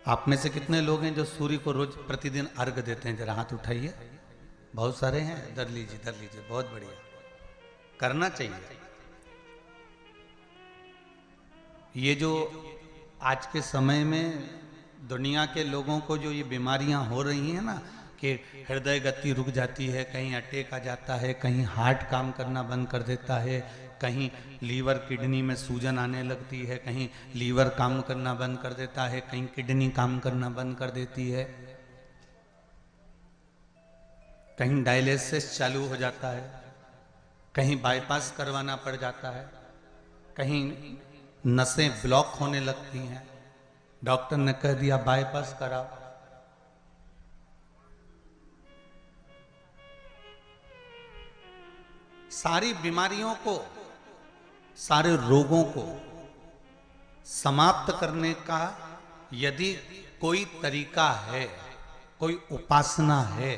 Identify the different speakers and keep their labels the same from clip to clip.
Speaker 1: आप में से कितने लोग हैं जो सूर्य को रोज प्रतिदिन अर्घ देते हैं? जरा हाथ उठाइए। बहुत सारे हैं। धर लीजिए, बहुत बढ़िया, करना चाहिए। ये जो आज के समय में दुनिया के लोगों को जो ये बीमारियां हो रही हैं ना, कि हृदय गति रुक जाती है, कहीं अटैक आ जाता है, कहीं हार्ट काम करना बंद कर देता है, कहीं लीवर किडनी में सूजन आने लगती है, कहीं लीवर काम करना बंद कर देता है, कहीं किडनी काम करना बंद कर देती है, कहीं डायलिसिस चालू हो जाता है, कहीं बाईपास करवाना पड़ जाता है, कहीं नसें ब्लॉक होने लगती हैं, डॉक्टर ने कह दिया बाईपास कराओ। सारी बीमारियों को, सारे रोगों को समाप्त करने का यदि कोई तरीका है, कोई उपासना है,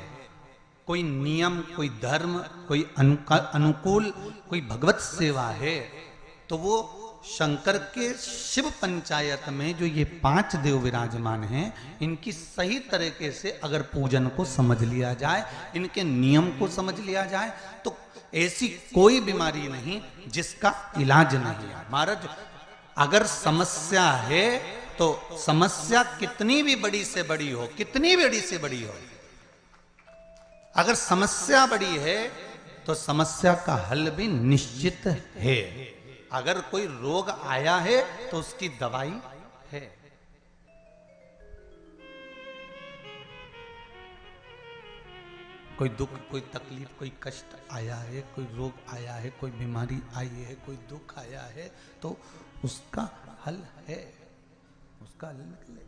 Speaker 1: कोई नियम, कोई धर्म, कोई अनुकूल, कोई भगवत सेवा है, तो वो शंकर के शिव पंचायत में जो ये 5 देव विराजमान हैं, इनकी सही तरीके से अगर पूजन को समझ लिया जाए, इनके नियम को समझ लिया जाए, तो ऐसी कोई बीमारी नहीं जिसका इलाज नहीं है। महाराज, अगर समस्या है तो समस्या कितनी भी बड़ी से बड़ी हो, कितनी बड़ी से बड़ी हो, अगर समस्या बड़ी है तो समस्या का हल भी निश्चित है। अगर कोई रोग आया है तो उसकी दवाई है। कोई दुख, कोई तकलीफ, कोई कष्ट आया है, कोई रोग आया है, कोई बीमारी आई है, कोई दुख आया है, तो उसका हल है, उसका हल निकले।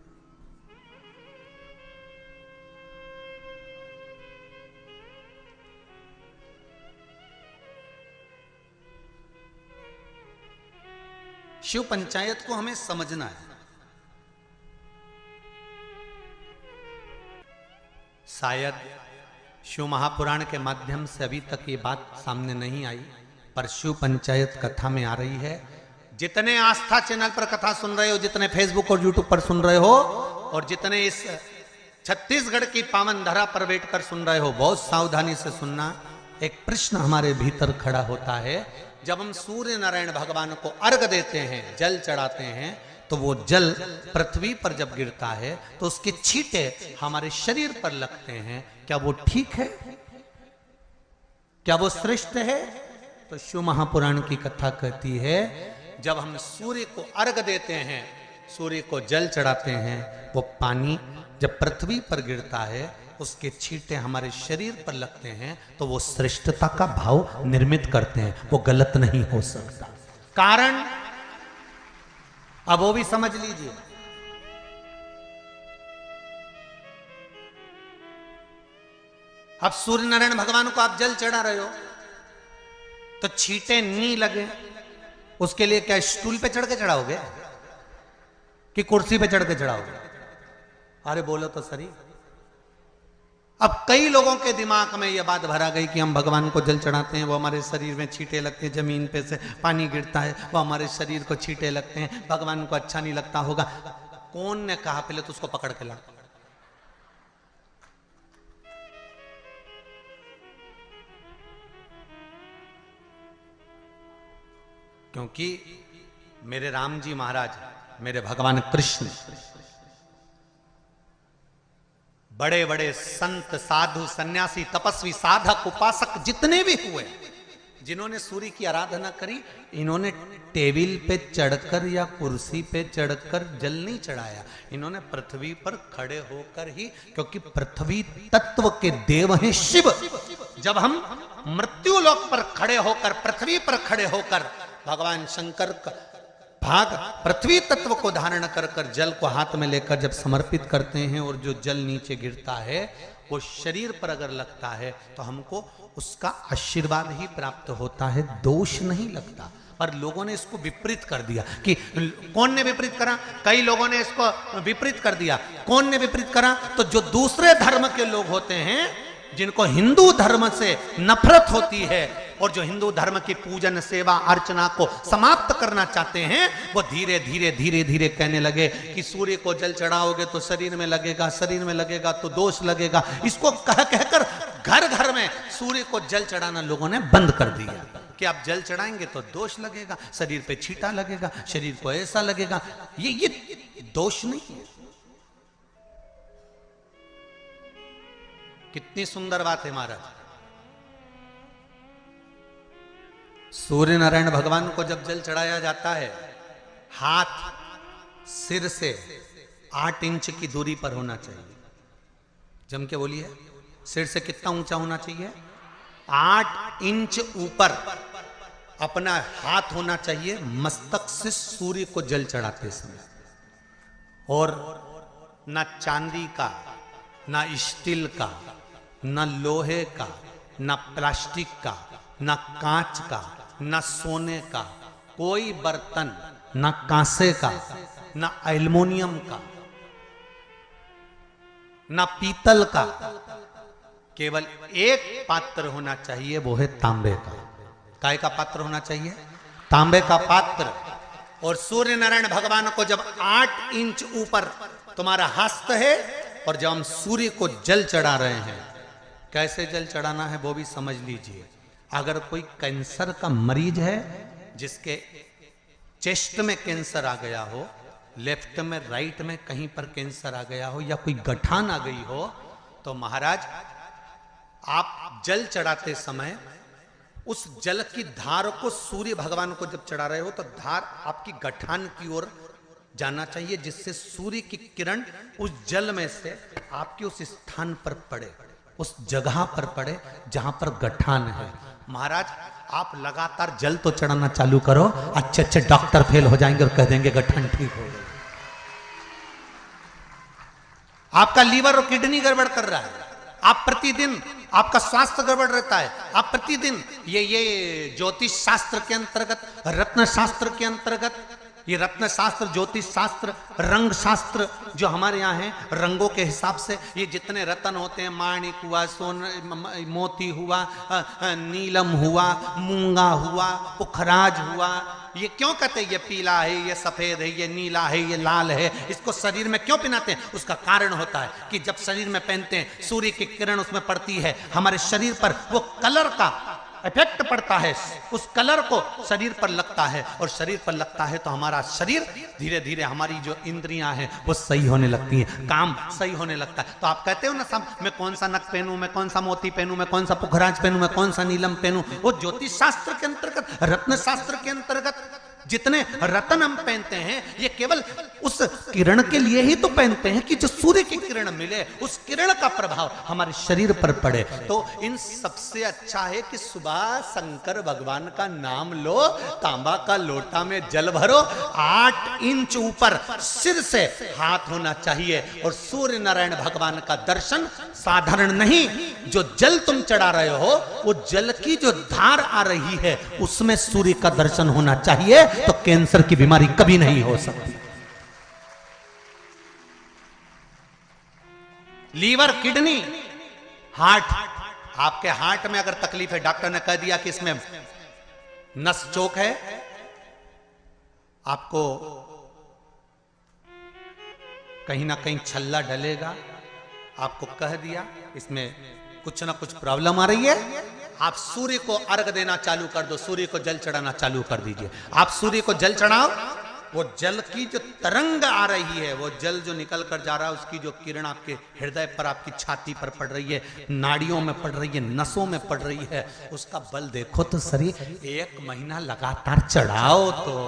Speaker 1: शिव पंचायत को हमें समझना है। शायद शिव महापुराण के माध्यम से अभी तक ये बात सामने नहीं आई, पर शिव पंचायत कथा में आ रही है। जितने आस्था चैनल पर कथा सुन रहे हो, जितने फेसबुक और यूट्यूब पर सुन रहे हो, और जितने इस छत्तीसगढ़ की पावन धरा पर बैठकर सुन रहे हो, बहुत सावधानी से सुनना। एक प्रश्न हमारे भीतर खड़ा होता है। जब हम सूर्य नारायण भगवान को अर्घ देते हैं, जल चढ़ाते हैं, तो वो जल पृथ्वी पर जब गिरता है तो उसके छींटे हमारे शरीर पर लगते हैं। क्या वो ठीक है? क्या वो श्रेष्ठ है? तो शिव महापुराण की कथा कहती है, जब हम सूर्य को अर्घ देते हैं, सूर्य को जल चढ़ाते हैं, वो पानी जब पृथ्वी पर गिरता है, उसके छींटे हमारे शरीर पर लगते हैं, तो वो श्रेष्ठता का भाव निर्मित करते हैं। वो गलत नहीं हो सकता। कारण अब वो भी समझ लीजिए। अब सूर्य नारायण भगवान को आप जल चढ़ा रहे हो, तो छींटे नहीं लगे, उसके लिए क्या स्टूल पे चढ़ के चढ़ाओगे कि कुर्सी पे चढ़ के चढ़ाओगे? अरे बोलो तो सही। अब कई लोगों के दिमाग में यह बात भरा गई कि हम भगवान को जल चढ़ाते हैं, वो हमारे शरीर में छींटे लगते हैं, जमीन पे से पानी गिरता है, वो हमारे शरीर को छींटे लगते हैं, भगवान को अच्छा नहीं लगता होगा। कौन ने कहा? पहले तो उसको पकड़ के ला। क्योंकि मेरे राम जी महाराज, मेरे भगवान कृष्ण, बड़े बड़े संत, साधु, सन्यासी, तपस्वी, साधक, उपासक जितने भी हुए, जिन्होंने सूर्य की आराधना करी, इन्होंने टेबल पे चढ़कर या कुर्सी पे चढ़कर जल नहीं चढ़ाया। इन्होंने पृथ्वी पर खड़े होकर ही, क्योंकि पृथ्वी तत्व के देव हैं शिव। जब हम मृत्यु लोक पर खड़े होकर, पृथ्वी पर खड़े होकर भगवान शंकर का भाग पृथ्वी तत्व को धारण कर कर जल को हाथ में लेकर जब समर्पित करते हैं, और जो जल नीचे गिरता है वो शरीर पर अगर लगता है तो हमको उसका आशीर्वाद ही प्राप्त होता है, दोष नहीं लगता। पर लोगों ने इसको विपरीत कर दिया। कि कौन ने विपरीत करा? कई लोगों ने इसको विपरीत कर दिया। कौन ने विपरीत करा? तो जो दूसरे धर्म के लोग होते हैं, जिनको हिंदू धर्म से नफरत होती है, और जो हिंदू धर्म की पूजन सेवा अर्चना को समाप्त करना चाहते हैं, वो धीरे धीरे धीरे धीरे कहने लगे कि सूर्य को जल चढ़ाओगे तो शरीर में लगेगा, शरीर में लगेगा तो दोष लगेगा। इसको कह कहकर घर घर में सूर्य को जल चढ़ाना लोगों ने बंद कर दिया कि आप जल चढ़ाएंगे तो दोष लगेगा, शरीर पे छींटा लगेगा, शरीर को ऐसा लगेगा। ये दोष नहीं है। कितनी सुंदर बात है महाराज। सूर्य नारायण भगवान को जब जल चढ़ाया जाता है, हाथ सिर से 8 इंच की दूरी पर होना चाहिए। जम के बोलिए, सिर से कितना ऊंचा होना चाहिए? 8 इंच ऊपर अपना हाथ होना चाहिए मस्तक से सूर्य को जल चढ़ाते समय। और ना चांदी का, ना स्टील का, ना लोहे का, ना प्लास्टिक का, ना कांच का, ना सोने का कोई बर्तन, ना कांसे का, ना एल्युमिनियम का, ना पीतल का, केवल एक पात्र होना चाहिए, वो है तांबे का। काय का पात्र होना चाहिए? तांबे का पात्र। और सूर्य नारायण भगवान को जब 8 इंच ऊपर तुम्हारा हस्त है, और जब हम सूर्य को जल चढ़ा रहे हैं, कैसे जल चढ़ाना है वो भी समझ लीजिए। अगर कोई कैंसर का मरीज है, जिसके चेस्ट में कैंसर आ गया हो, लेफ्ट में, राइट में कहीं पर कैंसर आ गया हो, या कोई गठान आ गई हो, तो महाराज आप जल चढ़ाते समय उस जल की धार को सूर्य भगवान को जब चढ़ा रहे हो, तो धार आपकी गठान की ओर जाना चाहिए, जिससे सूर्य की किरण उस जल में से आपके उस स्थान पर पड़े, उस जगह पर पड़े जहां पर गठान है। महाराज आप लगातार जल तो चढ़ाना चालू करो, अच्छे अच्छे डॉक्टर फेल हो जाएंगे और कह देंगे गठान ठीक हो गई। आपका लीवर और किडनी गड़बड़ कर रहा है, आप प्रतिदिन आपका स्वास्थ्य गड़बड़ रहता है, आप प्रतिदिन ये ज्योतिष शास्त्र के अंतर्गत, रत्न शास्त्र के अंतर्गत, ये रत्न शास्त्र, ज्योतिष शास्त्र, रंग शास्त्र जो हमारे यहाँ है, रंगों के हिसाब से ये जितने रत्न होते हैं, माणिक हुआ, सोन, मोती हुआ, नीलम हुआ, मूंगा हुआ, पुखराज हुआ, ये क्यों कहते हैं ये पीला है, ये सफेद है, ये नीला है, ये लाल है, इसको शरीर में क्यों पहनाते हैं? उसका कारण होता है कि जब शरीर में पहनते हैं, सूर्य की किरण उसमें पड़ती है, हमारे शरीर पर वो कलर का इफेक्ट पड़ता है, उस कलर को शरीर पर लगता है, और शरीर पर लगता है तो हमारा शरीर धीरे धीरे, हमारी जो इंद्रियां हैं वो सही होने लगती हैं, काम सही होने लगता है। तो आप कहते हो ना, सब मैं कौन सा नक पहनूं, मैं कौन सा मोती पहनूं, मैं कौन सा पुखराज पहनूं, मैं कौन सा नीलम पहनूं, वो ज्योतिष शास्त्र के अंतर्गत, रत्न शास्त्र के अंतर्गत जितने रत्न हम पहनते हैं, ये केवल उस किरण के लिए ही तो पहनते हैं कि जो सूर्य की किरण मिले, उस किरण का प्रभाव हमारे शरीर पर पड़े। तो इन सबसे अच्छा है कि सुबह शंकर भगवान का नाम लो, तांबा का लोटा में जल भरो, 8 इंच ऊपर सिर से हाथ होना चाहिए, और सूर्य नारायण भगवान का दर्शन साधारण नहीं, जो जल तुम चढ़ा रहे हो, वो जल की जो धार आ रही है, उसमें सूर्य का दर्शन होना चाहिए, तो कैंसर की बीमारी कभी नहीं हो सकती। लीवर, किडनी, हार्ट, आपके हार्ट में अगर तकलीफ है, डॉक्टर ने कह दिया कि इसमें नस चोक है, आपको कहीं ना कहीं छल्ला डलेगा, आपको कह दिया इसमें कुछ ना कुछ प्रॉब्लम आ रही है, आप सूर्य को अर्घ देना चालू कर दो, सूर्य को जल चढ़ाना चालू कर दीजिए। आप सूर्य को जल चढ़ाओ, वो जल की जो तरंग आ रही है, वो जल जो निकल कर जा रहा है, उसकी जो किरण आपके हृदय पर, आपकी छाती पर पड़ रही है, नाड़ियों में पड़ रही है, नसों में पड़ रही है, उसका बल देखो तो सही। 1 महीना लगातार चढ़ाओ तो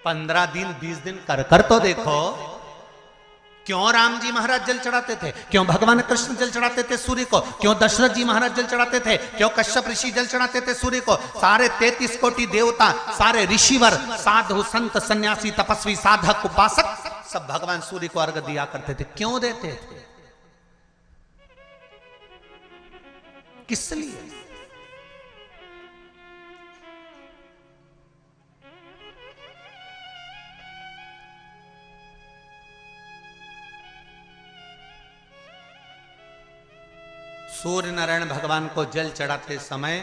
Speaker 1: 15 दिन 20 दिन कर तो देखो। क्यों राम जी महाराज जल चढ़ाते थे, क्यों भगवान कृष्ण जल चढ़ाते थे सूर्य को, क्यों दशरथ जी महाराज जल चढ़ाते थे, क्यों कश्यप ऋषि जल चढ़ाते थे सूर्य को, सारे 33 कोटि देवता, सारे ऋषिवर, साधु संत सन्यासी तपस्वी साधक उपासक सब भगवान सूर्य को अर्घ दिया करते थे। क्यों देते थे? किस लिए? सूर्य नारायण भगवान को जल चढ़ाते समय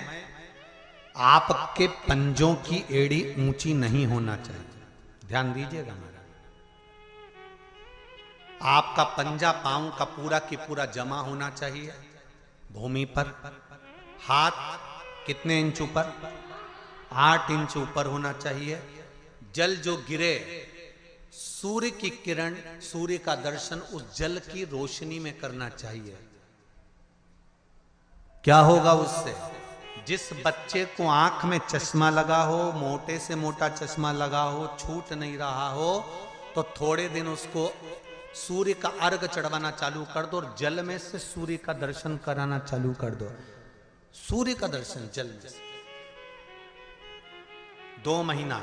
Speaker 1: आपके पंजों की एड़ी ऊंची नहीं होना चाहिए। ध्यान दीजिएगा मेरा। आपका पंजा पांव का पूरा की पूरा जमा होना चाहिए भूमि पर। हाथ कितने इंच ऊपर? 8 इंच ऊपर होना चाहिए। जल जो गिरे, सूर्य की किरण, सूर्य का दर्शन उस जल की रोशनी में करना चाहिए। क्या होगा उससे? जिस बच्चे को आंख में चश्मा लगा हो, मोटे से मोटा चश्मा लगा हो, छूट नहीं रहा हो, तो थोड़े दिन उसको सूर्य का अर्घ चढ़वाना चालू कर दो और जल में से सूर्य का दर्शन कराना चालू कर दो। सूर्य का दर्शन जल में से 2 महीना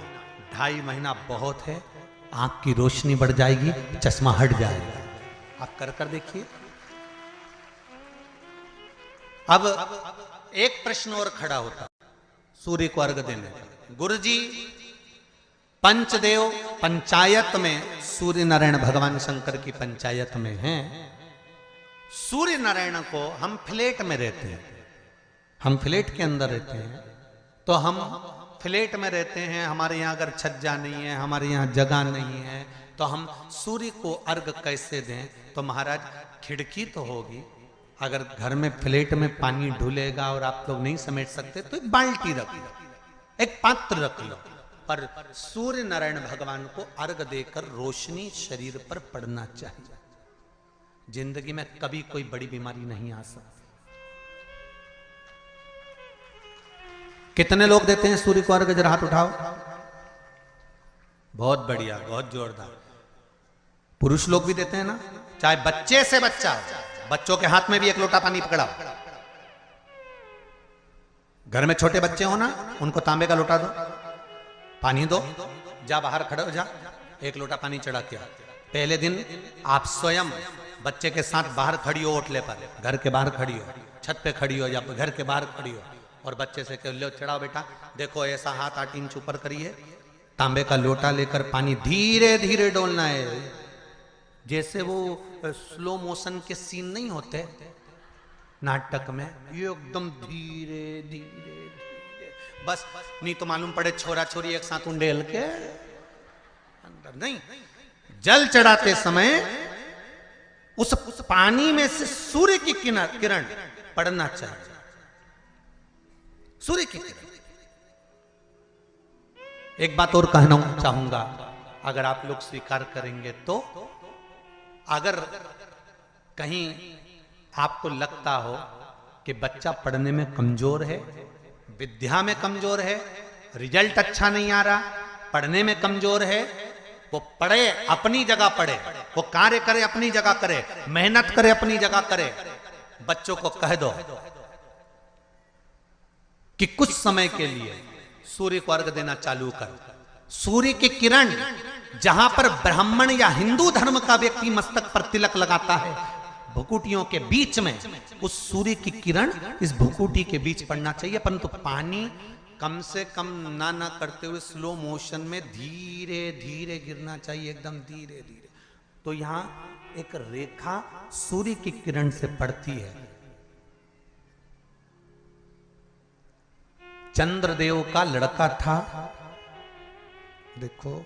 Speaker 1: 2.5 महीना बहुत है। आंख की रोशनी बढ़ जाएगी, चश्मा हट जाएगा। आप कर कर देखिए। अब एक प्रश्न और खड़ा होता सूर्य को अर्घ देने का। गुरुजी, पंचदेव पंचायत में सूर्य नारायण भगवान शंकर की पंचायत में हैं। सूर्य नारायण को हम फ्लैट में रहते हैं, हम फ्लैट के अंदर रहते हैं, तो हम फ्लैट में रहते हैं। हमारे यहाँ अगर छज्जा नहीं है, हमारे यहाँ जगह नहीं है, तो हम सूर्य को अर्घ कैसे दें? तो महाराज खिड़की तो होगी। अगर घर में फ्लैट में पानी ढुलेगा और आप लोग नहीं समेट सकते तो एक बाल्टी रख लो, एक पात्र रख लो, पर सूर्य नारायण भगवान को अर्घ देकर रोशनी शरीर पर पड़ना चाहिए। जिंदगी में कभी कोई बड़ी बीमारी नहीं आ सकती। कितने लोग देते हैं सूर्य को अर्घ? जरा हाथ उठाओ। बहुत बढ़िया, बहुत जोरदार। पुरुष लोग भी देते हैं ना, चाहे बच्चे से बच्चा। बच्चों के हाथ में भी 1 लोटा पानी पकड़ाओ। घर में छोटे बच्चे हो ना, उनको तांबे का लोटा दो, पानी दो, जा बाहर खड़े हो जा, 1 लोटा पानी चढ़ा के। पहले दिन आप स्वयं बच्चे के साथ बाहर खड़ी हो, ओटले पर, घर के बाहर खड़ी हो, छत पे खड़ी हो या घर के बाहर खड़ी हो, और बच्चे से कह लो चढ़ाओ बेटा, देखो ऐसा हाथ 8 इंच ऊपर करिए, तांबे का लोटा लेकर पानी धीरे धीरे डोलना है। जैसे वो स्लो मोशन के सीन नहीं होते नाटक में, ये एकदम धीरे धीरे धीरे, बस नहीं तो मालूम पड़े छोरा छोरी एक साथ उंडेल के अंदर नहीं। जल चढ़ाते समय उस पानी में से सूर्य की किरण पड़ना चाहिए। सूर्य की किरण। एक बात और कहना चाहूंगा, अगर आप लोग स्वीकार करेंगे तो, अगर कहीं आपको लगता हो कि बच्चा पढ़ने में कमजोर है, विद्या में कमजोर है, रिजल्ट अच्छा नहीं आ रहा, पढ़ने में कमजोर है, वो पढ़े, अपनी जगह पढ़े, वो कार्य करे, अपनी जगह करे, मेहनत करे, अपनी जगह करे। बच्चों को कह दो कि कुछ समय के लिए सूर्य को अर्घ देना चालू कर। सूर्य की किरण जहां पर ब्राह्मण या हिंदू धर्म का व्यक्ति मस्तक पर तिलक लगाता है, भुकुटियों के बीच में उस सूर्य की किरण इस भुकुटी के बीच पड़ना चाहिए। परंतु पानी कम से कम ना करते हुए स्लो मोशन में धीरे धीरे गिरना चाहिए, एकदम धीरे धीरे। तो यहां एक रेखा सूर्य की किरण से पड़ती है। चंद्रदेव का लड़का था, देखो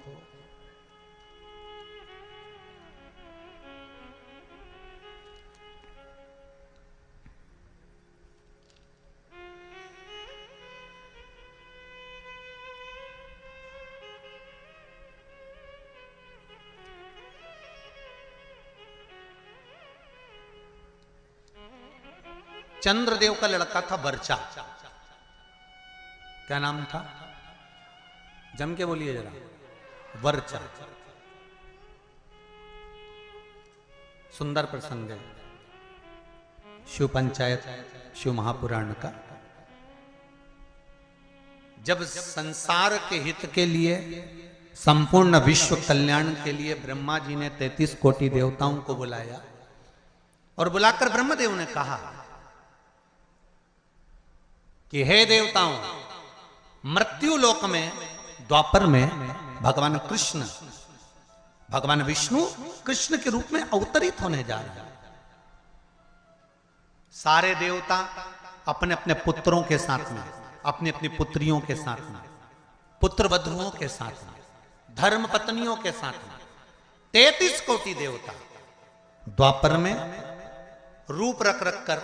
Speaker 1: चंद्रदेव का लड़का था वर्चा। क्या नाम था? जम के बोलिए जरा। वर्चा। सुंदर प्रसंग है शिव पंचायत, शिव महापुराण का। जब संसार के हित के लिए, संपूर्ण विश्व कल्याण के लिए ब्रह्मा जी ने 33 कोटि देवताओं को बुलाया, और बुलाकर ब्रह्मदेव ने कहा कि हे देवताओं, मृत्यु लोक में द्वापर में भगवान कृष्ण, भगवान विष्णु कृष्ण के रूप में अवतरित होने जा रहे हैं। सारे देवता अपने अपने पुत्रों के साथ में अपनी अपनी पुत्रियों के साथ में, पुत्र वधुओं के साथ में, धर्म पत्नियों के साथ में 33 कोटि देवता द्वापर में रूप रख रख कर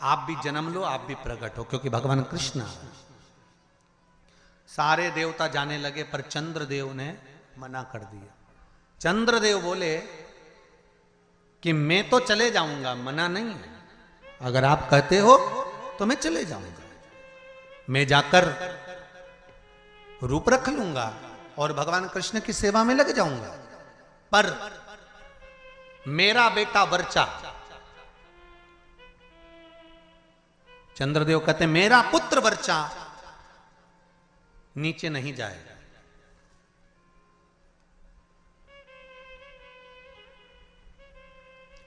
Speaker 1: आप भी जन्म लो, आप भी प्रकट हो, क्योंकि भगवान कृष्ण आ रहे हैं। सारे देवता जाने लगे, पर चंद्रदेव ने मना कर दिया। चंद्रदेव बोले कि मैं तो चले जाऊंगा, मना नहीं है, अगर आप कहते हो तो मैं चले जाऊंगा, मैं जाकर रूप रख लूंगा और भगवान कृष्ण की सेवा में लग जाऊंगा, पर मेरा बेटा वर्चा, चंद्रदेव कहते मेरा पुत्र वर्चा नीचे नहीं जाएगा।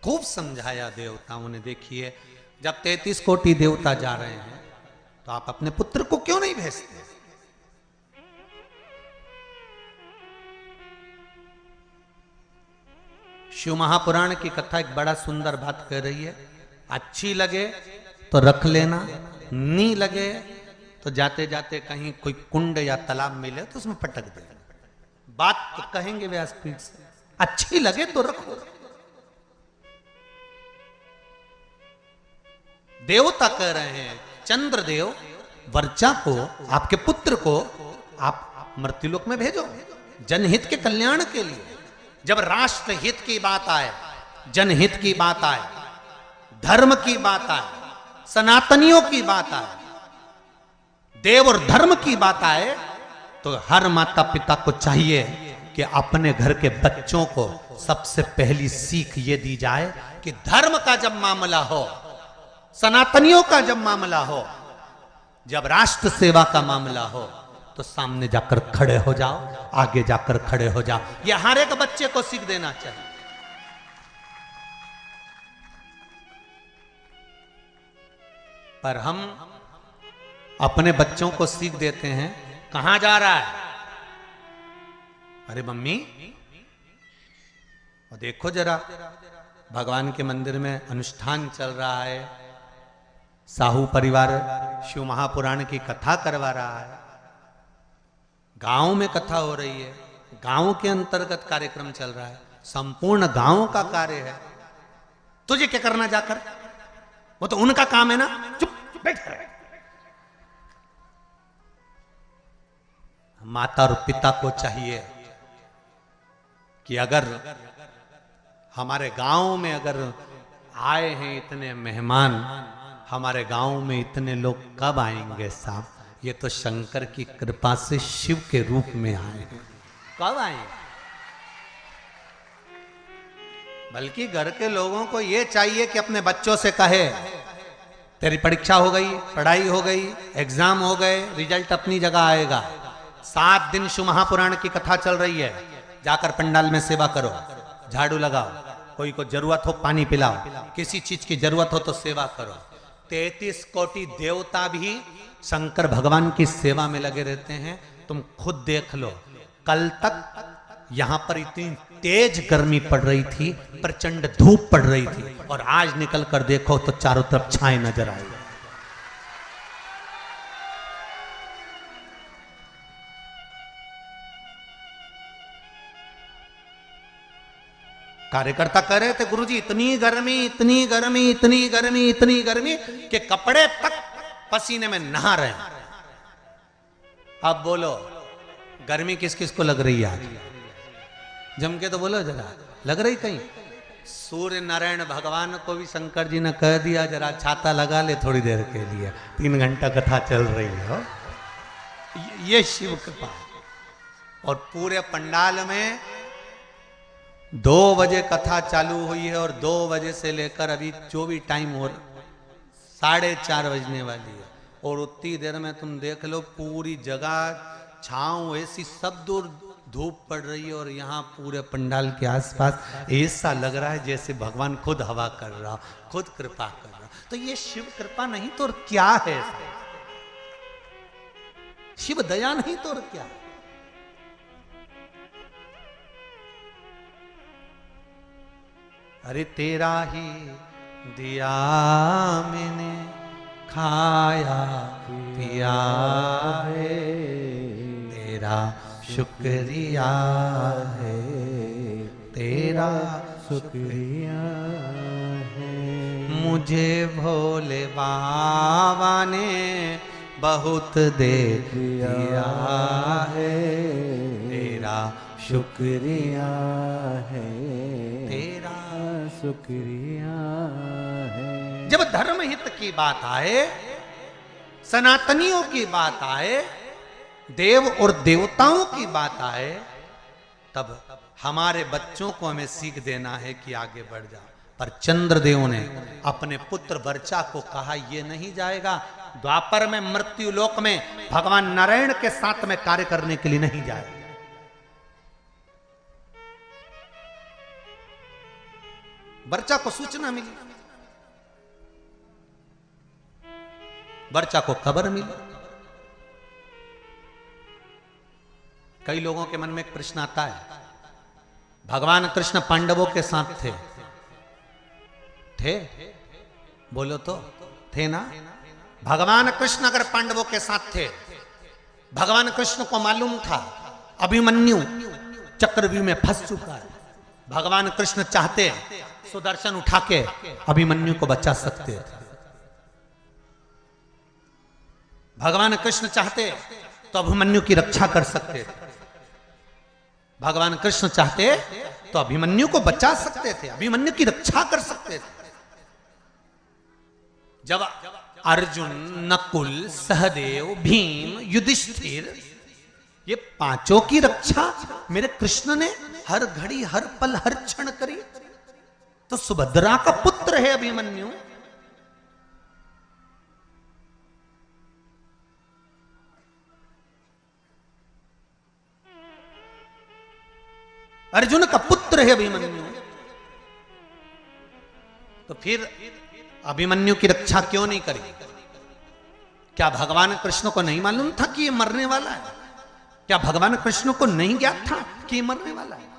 Speaker 1: खूब समझाया देवताओं ने। देखिए, जब 33 कोटि देवता जा रहे हैं तो आप अपने पुत्र को क्यों नहीं भेजते? शिव महापुराण की कथा एक बड़ा सुंदर बात कह रही है, अच्छी लगे तो रख लेना, नहीं लगे तो जाते जाते कहीं कोई कुंड या तालाब मिले तो उसमें पटक देना। बात तो कहेंगे व्यासपीठ से, अच्छी लगे तो रखो। देवता कह रहे हैं चंद्रदेव वर्चा को, आपके पुत्र को आप मृत्युलोक में भेजो, जनहित के कल्याण के लिए। जब राष्ट्र हित की बात आए, जनहित की बात आए, धर्म की बात आए, सनातनियों की बात आए, देव और धर्म की बात आए, तो हर माता पिता को चाहिए कि अपने घर के बच्चों को सबसे पहली सीख ये दी जाए कि धर्म का जब मामला हो, सनातनियों का जब मामला हो, जब राष्ट्र सेवा का मामला हो, तो सामने जाकर खड़े हो जाओ, आगे जाकर खड़े हो जाओ। यह हर एक बच्चे को सीख देना चाहिए। पर हम अपने बच्चों को सीख देते हैं, कहां जा रहा है? अरे मम्मी, और देखो जरा, भगवान के मंदिर में अनुष्ठान चल रहा है, साहू परिवार शिव महापुराण की कथा करवा रहा है, गांव में कथा हो रही है, गांव के अंतर्गत कार्यक्रम चल रहा है, संपूर्ण गांव का कार्य है, तुझे क्या करना जाकर? वो तो उनका काम है ना, चुप बैठ। माता और पिता को चाहिए कि अगर हमारे गांव में अगर आए हैं इतने मेहमान, हमारे गांव में इतने लोग कब आएंगे साहब? ये तो शंकर की कृपा से शिव के रूप में आए हैं, कब आए? बल्कि घर के लोगों को ये चाहिए कि अपने बच्चों से कहे, तेरी परीक्षा हो गई, पढ़ाई हो गई, एग्जाम हो गए, रिजल्ट अपनी जगह आएगा। 7 दिन शिव महापुराण की कथा चल रही है, जाकर पंडाल में सेवा करो, झाड़ू लगाओ, कोई को जरूरत हो पानी पिलाओ, किसी चीज की जरूरत हो तो सेवा करो। 33 कोटि देवता भी शंकर भगवान की सेवा में लगे रहते हैं। तुम खुद देख लो, कल तक यहां पर इतनी तेज गर्मी पड़ रही थी, प्रचंड धूप पड़ रही थी, और आज निकल कर देखो तो चारों तरफ छाए नजर आए। कार्यकर्ता कह रहे थे, गुरुजी इतनी गर्मी, इतनी गर्मी, इतनी गर्मी, इतनी गर्मी कि कपड़े तक पसीने में नहा रहे हैं। अब बोलो, गर्मी किस किस को लग रही है आज? जम के तो बोलो जरा, लग रही कहीं? सूर्य नारायण भगवान को भी शंकर जी ने कह दिया, जरा छाता लगा ले थोड़ी देर के लिए, 3 घंटा कथा चल रही है। ये शिव कृपा। और पूरे पंडाल में 2 बजे कथा चालू हुई है, और 2 बजे से लेकर अभी जो भी टाइम हो 4:30 बजने वाली है, और उतनी देर में तुम देख लो पूरी जगह छांव ऐसी, सब दूर धूप पड़ रही है, और यहाँ पूरे पंडाल के आसपास ऐसा लग रहा है जैसे भगवान खुद हवा कर रहा, खुद कृपा कर रहा। तो ये शिव कृपा नहीं तो और क्या है? शिव दया नहीं तो और क्या है? अरे तेरा ही दिया मैंने खाया पिया है, तेरा शुक्रिया है, तेरा
Speaker 2: शुक्रिया है।
Speaker 1: मुझे भोले बाबा ने बहुत दे दिया है, तेरा
Speaker 2: शुक्रिया है,
Speaker 1: तेरा
Speaker 2: शुक्रिया है।
Speaker 1: जब धर्म हित की बात आए, सनातनियों की बात आए, देव और देवताओं की बात आए, तब हमारे बच्चों को हमें सीख देना है कि आगे बढ़ जा। पर चंद्रदेव ने अपने पुत्र वर्चा को कहा यह नहीं जाएगा, द्वापर में मृत्यु लोक में भगवान नारायण के साथ में कार्य करने के लिए नहीं जाएगा। वर्चा को सूचना मिली, वर्चा को खबर मिली। कई लोगों के मन में एक प्रश्न आता है, भगवान कृष्ण पांडवों के साथ थे, बोलो तो थे ना? भगवान कृष्ण अगर पांडवों के साथ थे, भगवान कृष्ण को मालूम था अभिमन्यु चक्रव्यूह में फंस चुका है, भगवान कृष्ण चाहते सुदर्शन उठा के अभिमन्यु को बचा सकते थे। भगवान कृष्ण चाहते तो अभिमन्यु की रक्षा कर सकते थे, भगवान कृष्ण चाहते तो अभिमन्यु को बचा सकते थे, अभिमन्यु की रक्षा कर सकते थे। जब अर्जुन, नकुल, सहदेव, भीम, युधिष्ठिर, ये पांचों की रक्षा मेरे कृष्ण ने हर घड़ी, हर पल, हर क्षण करी, तो सुभद्रा का पुत्र है अभिमन्यु। अर्जुन का पुत्र है अभिमन्यु, तो फिर अभिमन्यु की रक्षा क्यों नहीं करी? क्या भगवान कृष्ण को नहीं मालूम था कि ये मरने वाला है? क्या भगवान कृष्ण को नहीं ज्ञात था कि ये मरने वाला है?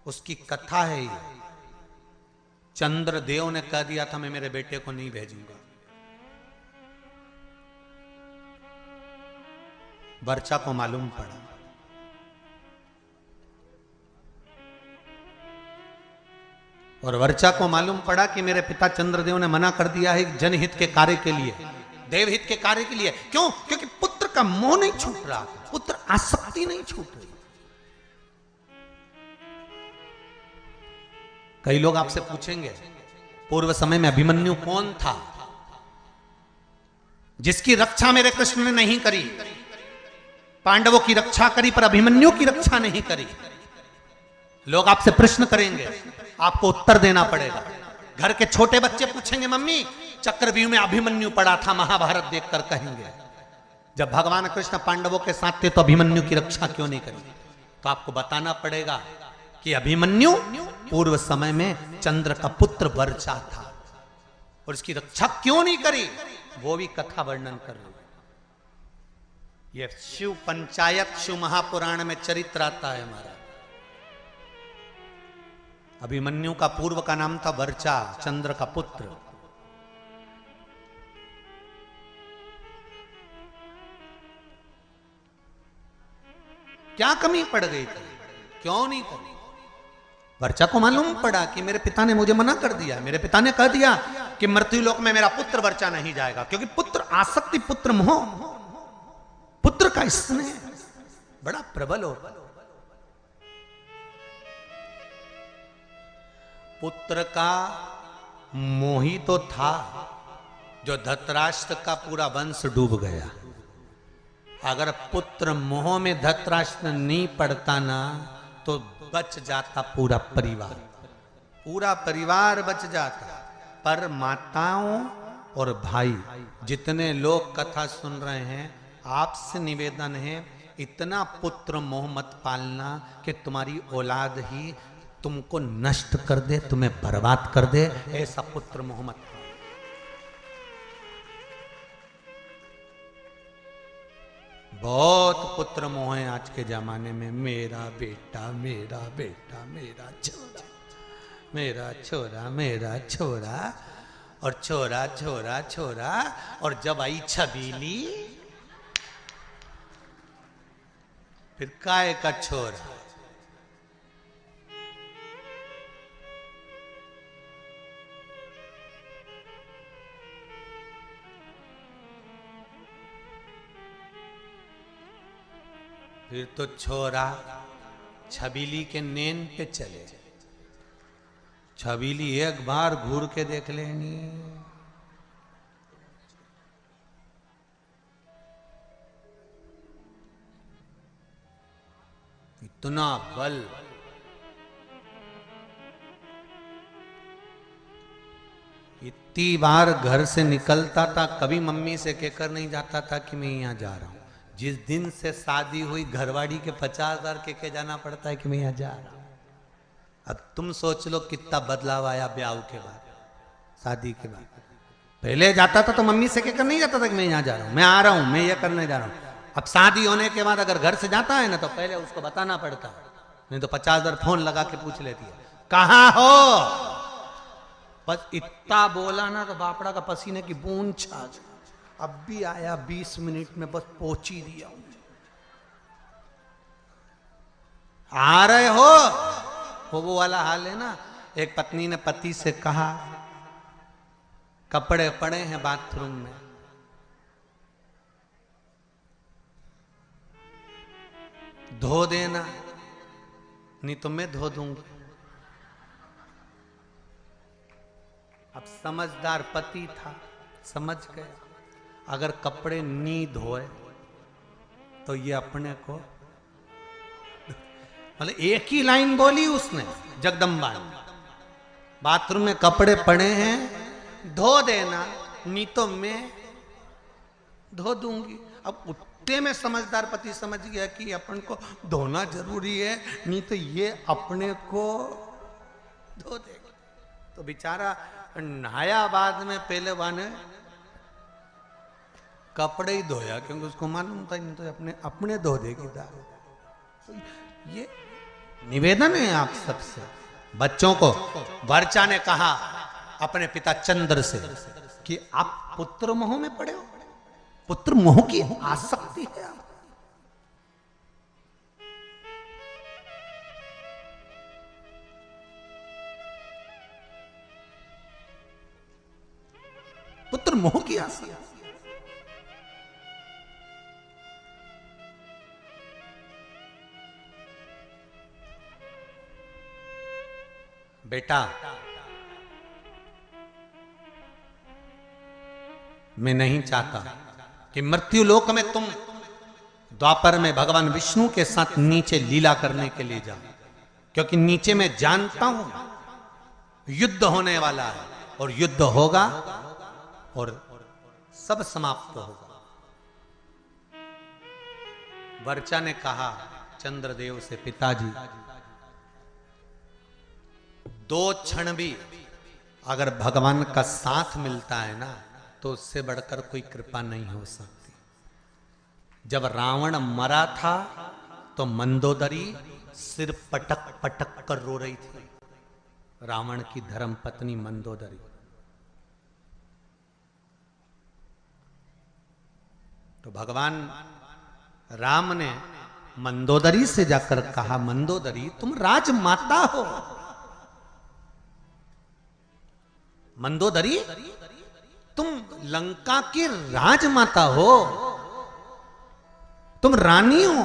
Speaker 1: उसकी कथा है ये। चंद्रदेव ने कह दिया था मैं मेरे बेटे को नहीं भेजूंगा। वर्चा को मालूम पड़ा, और वर्चा को मालूम पड़ा कि मेरे पिता चंद्रदेव ने मना कर दिया है जनहित के कार्य के लिए, देवहित के कार्य के लिए। क्यों? क्योंकि पुत्र का मोह नहीं छूट रहा, पुत्र आसक्ति नहीं छूट रही। कई लोग आपसे पूछेंगे पूर्व समय में अभिमन्यु कौन था जिसकी रक्षा मेरे कृष्ण ने नहीं करी? पांडवों की रक्षा करी पर अभिमन्यु की रक्षा नहीं करी। लोग आपसे प्रश्न करेंगे, आपको उत्तर देना पड़ेगा। घर के छोटे बच्चे पूछेंगे मम्मी चक्रव्यूह में अभिमन्यु पड़ा था, महाभारत देखकर कहेंगे जब भगवान कृष्ण पांडवों के साथ थे तो अभिमन्यु की रक्षा क्यों नहीं करी? तो आपको बताना पड़ेगा कि अभिमन्यु पूर्व समय में चंद्र का पुत्र वर्चा था और इसकी रक्षा क्यों नहीं करी, वो भी कथा वर्णन कर रही। ये शिव पंचायत, शिव महापुराण में चरित्र आता है हमारा। अभिमन्यु का पूर्व का नाम था वर्चा, चंद्र का पुत्र। क्या कमी पड़ गई थी, क्यों नहीं करी? वर्चा को मालूम पड़ा कि मेरे पिता ने मुझे मना कर दिया, मेरे पिता ने कह दिया कि मृत्यु लोक में मेरा पुत्र वर्चा नहीं जाएगा, क्योंकि पुत्र आसक्ति, पुत्र मोह, पुत्र का स्नेह बड़ा प्रबल होगा। पुत्र का मोही तो था जो धृतराष्ट्र का पूरा वंश डूब गया। अगर पुत्र मोह में धृतराष्ट्र नहीं पड़ता ना तो बच जाता पूरा परिवार, पूरा परिवार बच जाता। पर माताओं और भाई जितने लोग कथा सुन रहे हैं, आपसे निवेदन है इतना पुत्र मोह मत पालना कि तुम्हारी औलाद ही तुमको नष्ट कर दे, तुम्हें बर्बाद कर दे। ऐसा पुत्र मोह मत पालो। बहुत पुत्र मोह है आज के जमाने में, मेरा बेटा, मेरा बेटा, मेरा छोरा, मेरा छोरा, मेरा छोरा। और छोरा छोरा छोरा, और जब आई छबीली फिर काय का छोरा। फिर तो छोरा छबीली के नेन पे चले। छबीली एक बार घूर के देख लेनी, इतना बल, इतनी बार घर से निकलता था, कभी मम्मी से कहकर नहीं जाता था कि मैं यहाँ जा रहा हूं। जिस दिन से शादी हुई घरवाड़ी के 50,000 के जाना पड़ता है कि मैं यहाँ जा रहा हूं। अब तुम सोच लो कितना बदलाव आया ब्याह के बाद, शादी के बाद। पहले जाता था तो मम्मी से कहकर नहीं जाता था कि मैं यहाँ जा रहा हूं, मैं आ रहा हूं, मैं ये करने जा रहा हूं। अब शादी होने के बाद अगर घर से जाता है ना तो पहले उसको बताना पड़ता है, नहीं तो 50,000 फोन लगा के पूछ लेती है कहाँ हो। बस इतना बोला ना तो बापड़ा का पसीने की बूंद छा गई। अब भी आया 20 मिनट में, बस पहुंच ही दिया हूं। आ रहे हो वो वाला हाल है ना। एक पत्नी ने पति से कहा कपड़े पड़े हैं बाथरूम में, धो देना, नहीं तो मैं धो दूंगी। अब समझदार पति था, समझ गया अगर कपड़े नहीं धोए तो ये अपने को, मतलब एक ही लाइन बोली उसने जगदम्बा ने, बाथरूम में कपड़े पड़े हैं धो देना, नहीं तो मैं धो दूंगी। अब उतने में समझदार पति समझ गया कि अपन को धोना जरूरी है, नहीं तो ये अपने को धो देगा। तो बेचारा नहाया बाद में, पहले वाने कपड़े ही धोया क्योंकि उसको मालूम था नहीं तो अपने अपने धो देगी दारू। तो ये निवेदन है आप सबसे। बच्चों को वर्चा ने कहा अपने पिता चंद्र से कि आप पुत्र मोह में पड़े हो, पुत्र मोह की आसक्ति है आप। पुत्र मोह की आसक्ति। बेटा मैं नहीं चाहता कि मृत्यु लोक में तुम द्वापर में भगवान विष्णु के साथ नीचे लीला करने के लिए जाओ, क्योंकि नीचे मैं जानता हूं युद्ध होने वाला है और युद्ध होगा और सब समाप्त होगा। वर्चा ने कहा चंद्रदेव से, पिताजी 2 क्षण भी अगर भगवान का साथ मिलता है ना तो उससे बढ़कर कोई कृपा नहीं हो सकती। जब रावण मरा था तो मंदोदरी सिर पटक पटक कर रो रही थी, रावण की धर्म पत्नी मंदोदरी। तो भगवान राम ने मंदोदरी से जाकर कहा, मंदोदरी तुम राजमाता हो, मंदोदरी तुम लंका की राजमाता हो, तुम रानी हो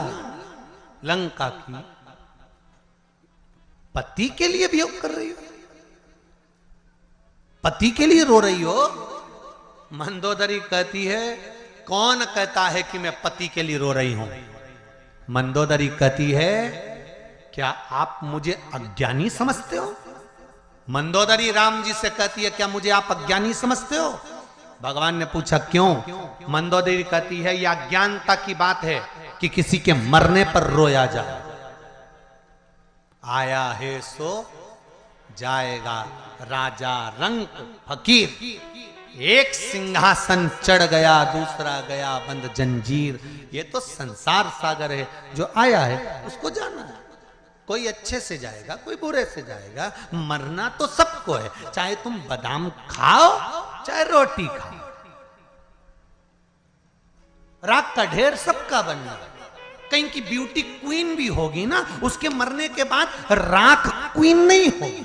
Speaker 1: लंका की, पति के लिए वियोग कर रही हो, पति के लिए रो रही हो। मंदोदरी कहती है कौन कहता है कि मैं पति के लिए रो रही हूं। मंदोदरी कहती है क्या आप मुझे अज्ञानी समझते हो। मंदोदरी राम जी से कहती है क्या मुझे आप अज्ञानी समझते हो। भगवान ने पूछा क्यों। मंदोदरी कहती है यह अज्ञानता की बात है कि किसी के मरने पर रोया जाए। आया है सो जाएगा राजा रंक फकीर, एक सिंहासन चढ़ गया दूसरा गया बंद जंजीर। ये तो संसार सागर है, जो आया है उसको जाना है। कोई अच्छे से जाएगा कोई बुरे से जाएगा, मरना तो सबको है। चाहे तुम बादाम खाओ चाहे रोटी खाओ, राख का ढेर सबका बनना। कहीं की ब्यूटी क्वीन भी होगी ना, उसके मरने के बाद राख क्वीन नहीं होगी।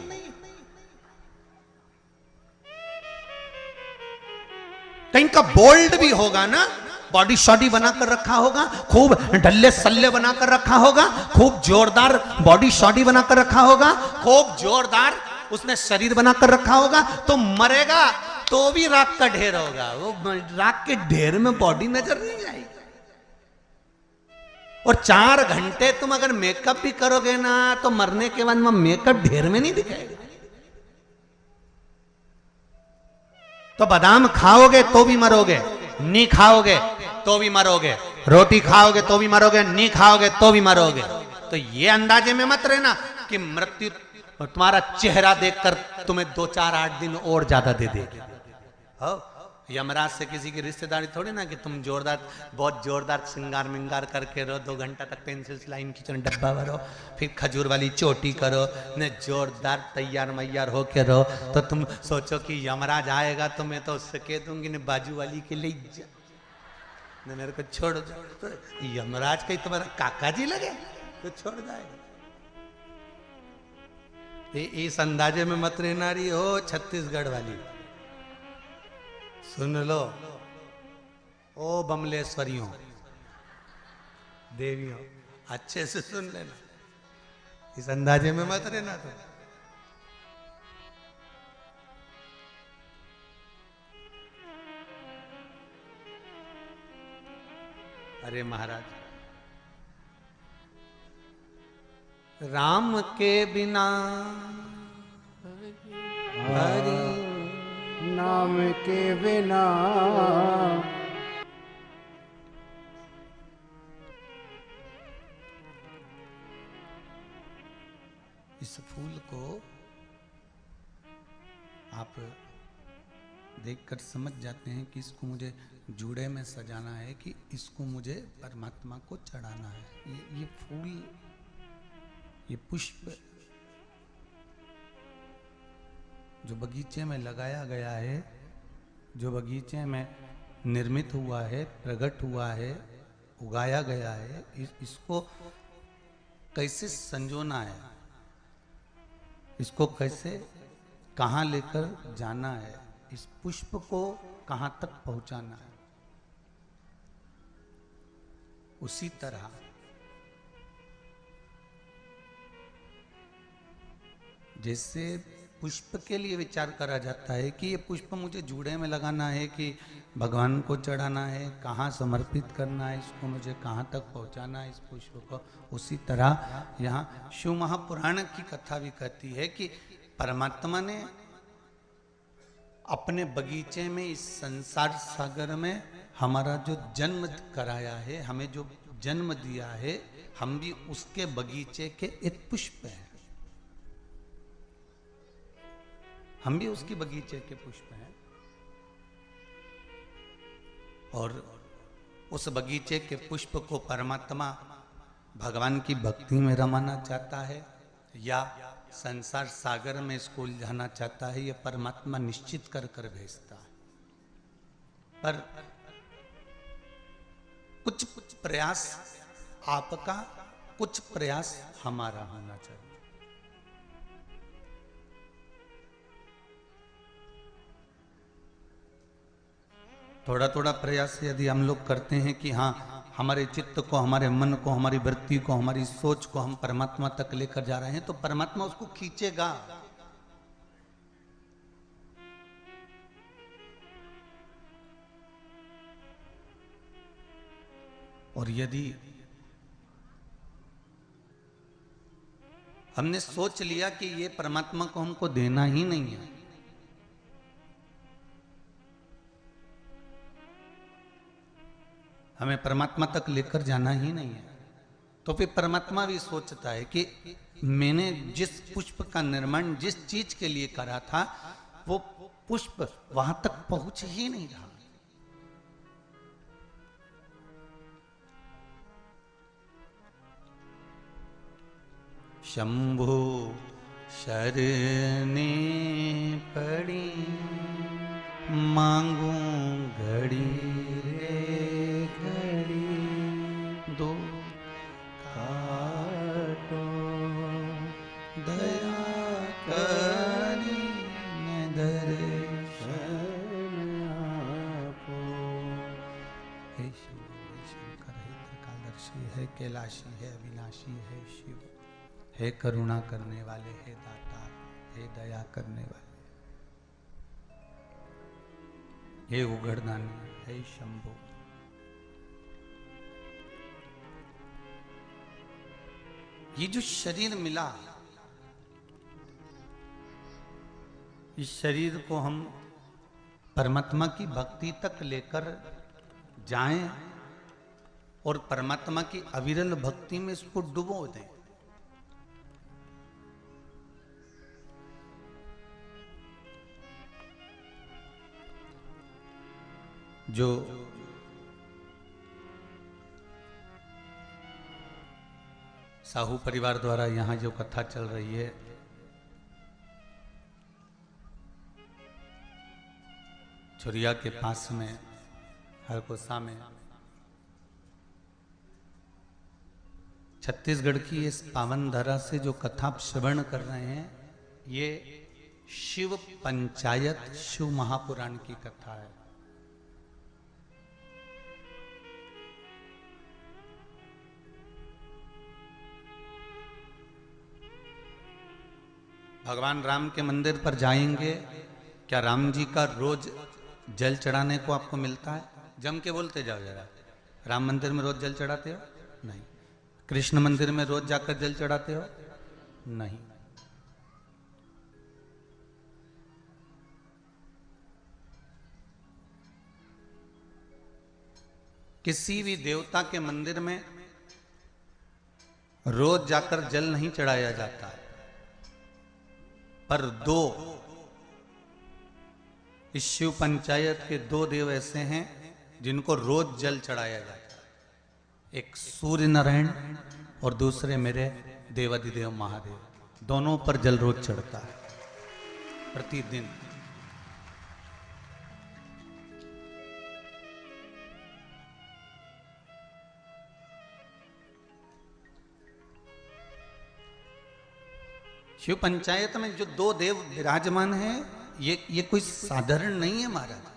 Speaker 1: कहीं का बोल्ड भी होगा ना, बॉडी शॉडी बनाकर रखा होगा, खूब ढल्ले सल्ले बनाकर रखा होगा, खूब जोरदार बॉडी शॉडी बनाकर रखा होगा, खूब जोरदार उसने शरीर बनाकर रखा होगा, तो मरेगा तो भी राख का ढेर होगा। वो राख के ढेर में बॉडी नजर नहीं आएगी। और 4 घंटे तुम अगर मेकअप भी करोगे ना, तो मरने के बाद मेकअप ढेर में नहीं दिखाएगा। तो बादाम खाओगे तो भी मरोगे, नहीं खाओगे तो भी मरोगे, रोटी खाओगे तो भी मरोगे, नहीं खाओगे तो भी मरोगे। तो ये अंदाजे में मत रहना कि मृत्यु तुम्हारा चेहरा देखकर तुम्हें 2, 4, 8 दिन और ज्यादा दे देगी। यमराज से किसी की रिश्तेदारी थोड़ी ना कि तुम जोरदार, बहुत जोरदार श्रृंगार मिंगार करके रहो, 2 घंटा तक पेंसिल लाइन खींचो, डब्बा भरो, फिर खजूर वाली चोटी करो, ने जोरदार तैयार मैयार होके रहो। तो तुम सोचो कि यमराज आएगा तो मैं तो उससे कह दूंगी ने बाजू वाली के लिए जा, ने मेरे को छोड़ दो। तो यमराज कहीं तुम्हारा काका जी लगे तो छोड़ जाएगा। इस अंदाजे में मत रहना रही हो छत्तीसगढ़ वाली। सुन लो ओ बमलेश्वरियों देवियों, अच्छे से सुन लेना, इस अंदाजे में मत रहना। तो अरे महाराज, राम के बिना हरि
Speaker 2: नाम के बिना
Speaker 1: इस फूल को आप देखकर समझ जाते हैं कि इसको मुझे जूड़े में सजाना है, कि इसको मुझे परमात्मा को चढ़ाना है। ये फूल, ये पुष्प जो बगीचे में लगाया गया है, जो बगीचे में निर्मित हुआ है, प्रकट हुआ है, उगाया गया है, इसको कैसे संजोना है, इसको कैसे कहाँ लेकर जाना है, इस पुष्प को कहाँ तक पहुँचाना है, उसी तरह जैसे पुष्प के लिए विचार करा जाता है कि ये पुष्प मुझे जूड़े में लगाना है कि भगवान को चढ़ाना है, कहाँ समर्पित करना है, इसको मुझे कहाँ तक पहुँचाना है इस पुष्प को, उसी तरह यहाँ शिव महापुराण की कथा भी कहती है कि परमात्मा ने अपने बगीचे में, इस संसार सागर में हमारा जो जन्म कराया है, हमें जो जन्म दिया है, हम भी उसके बगीचे के एक पुष्प हैं, हम भी उसकी बगीचे के पुष्प हैं। और उस बगीचे के पुष्प को परमात्मा भगवान की भक्ति में रमाना चाहता है या संसार सागर में इसको उलझाना चाहता है, ये परमात्मा निश्चित कर कर भेजता है। पर कुछ प्रयास आपका, कुछ प्रयास हमारा होना चाहिए। थोड़ा थोड़ा प्रयास यदि हम लोग करते हैं कि हाँ, हमारे चित्त को, हमारे मन को, हमारी वृत्ति को, हमारी सोच को हम परमात्मा तक लेकर जा रहे हैं, तो परमात्मा उसको खींचेगा। और यदि हमने सोच लिया कि ये परमात्मा को हमको देना ही नहीं है, हमें परमात्मा तक लेकर जाना ही नहीं है, तो फिर परमात्मा भी सोचता है कि मैंने जिस पुष्प का निर्माण जिस चीज के लिए करा था, वो पुष्प वहां तक पहुंच ही नहीं रहा। शंभु शरणे पड़ी
Speaker 2: शरण आपो।
Speaker 1: हे शिव हे शंकर हे त्रिकालदर्शी है कैलाशी है अविनाशी है शिव, हे करुणा करने वाले, हे दाता, हे दया करने वाले, हे उगड़दानी, हे शंभु। ये जो शरीर मिला, इस शरीर को हम परमात्मा की भक्ति तक लेकर जाएं और परमात्मा की अविरल भक्ति में इसको डुबो दें। जो साहू परिवार द्वारा यहां जो कथा चल रही है, छुरिया के पास में हरकोसा में छत्तीसगढ़ की इस पावन धरा से जो कथा श्रवण कर रहे हैं, ये शिव पंचायत शिव महापुराण की कथा है। भगवान राम के मंदिर पर जाएंगे, क्या राम जी का रोज जल चढ़ाने को आपको मिलता है? जम के बोलते जाओ जरा। राम मंदिर में रोज जल चढ़ाते हो? नहीं। कृष्ण मंदिर में रोज जाकर जल चढ़ाते हो? नहीं। किसी भी देवता के मंदिर में रोज जाकर जल नहीं चढ़ाया जाता है, पर दो इस शिव पंचायत के दो देव ऐसे हैं जिनको रोज जल चढ़ाया जाता है। एक सूर्य नारायण और दूसरे मेरे देवाधिदेव महादेव, दोनों पर जल रोज चढ़ता है प्रतिदिन। शिव पंचायत में जो दो देव विराजमान हैं, ये कोई साधारण नहीं है महाराज।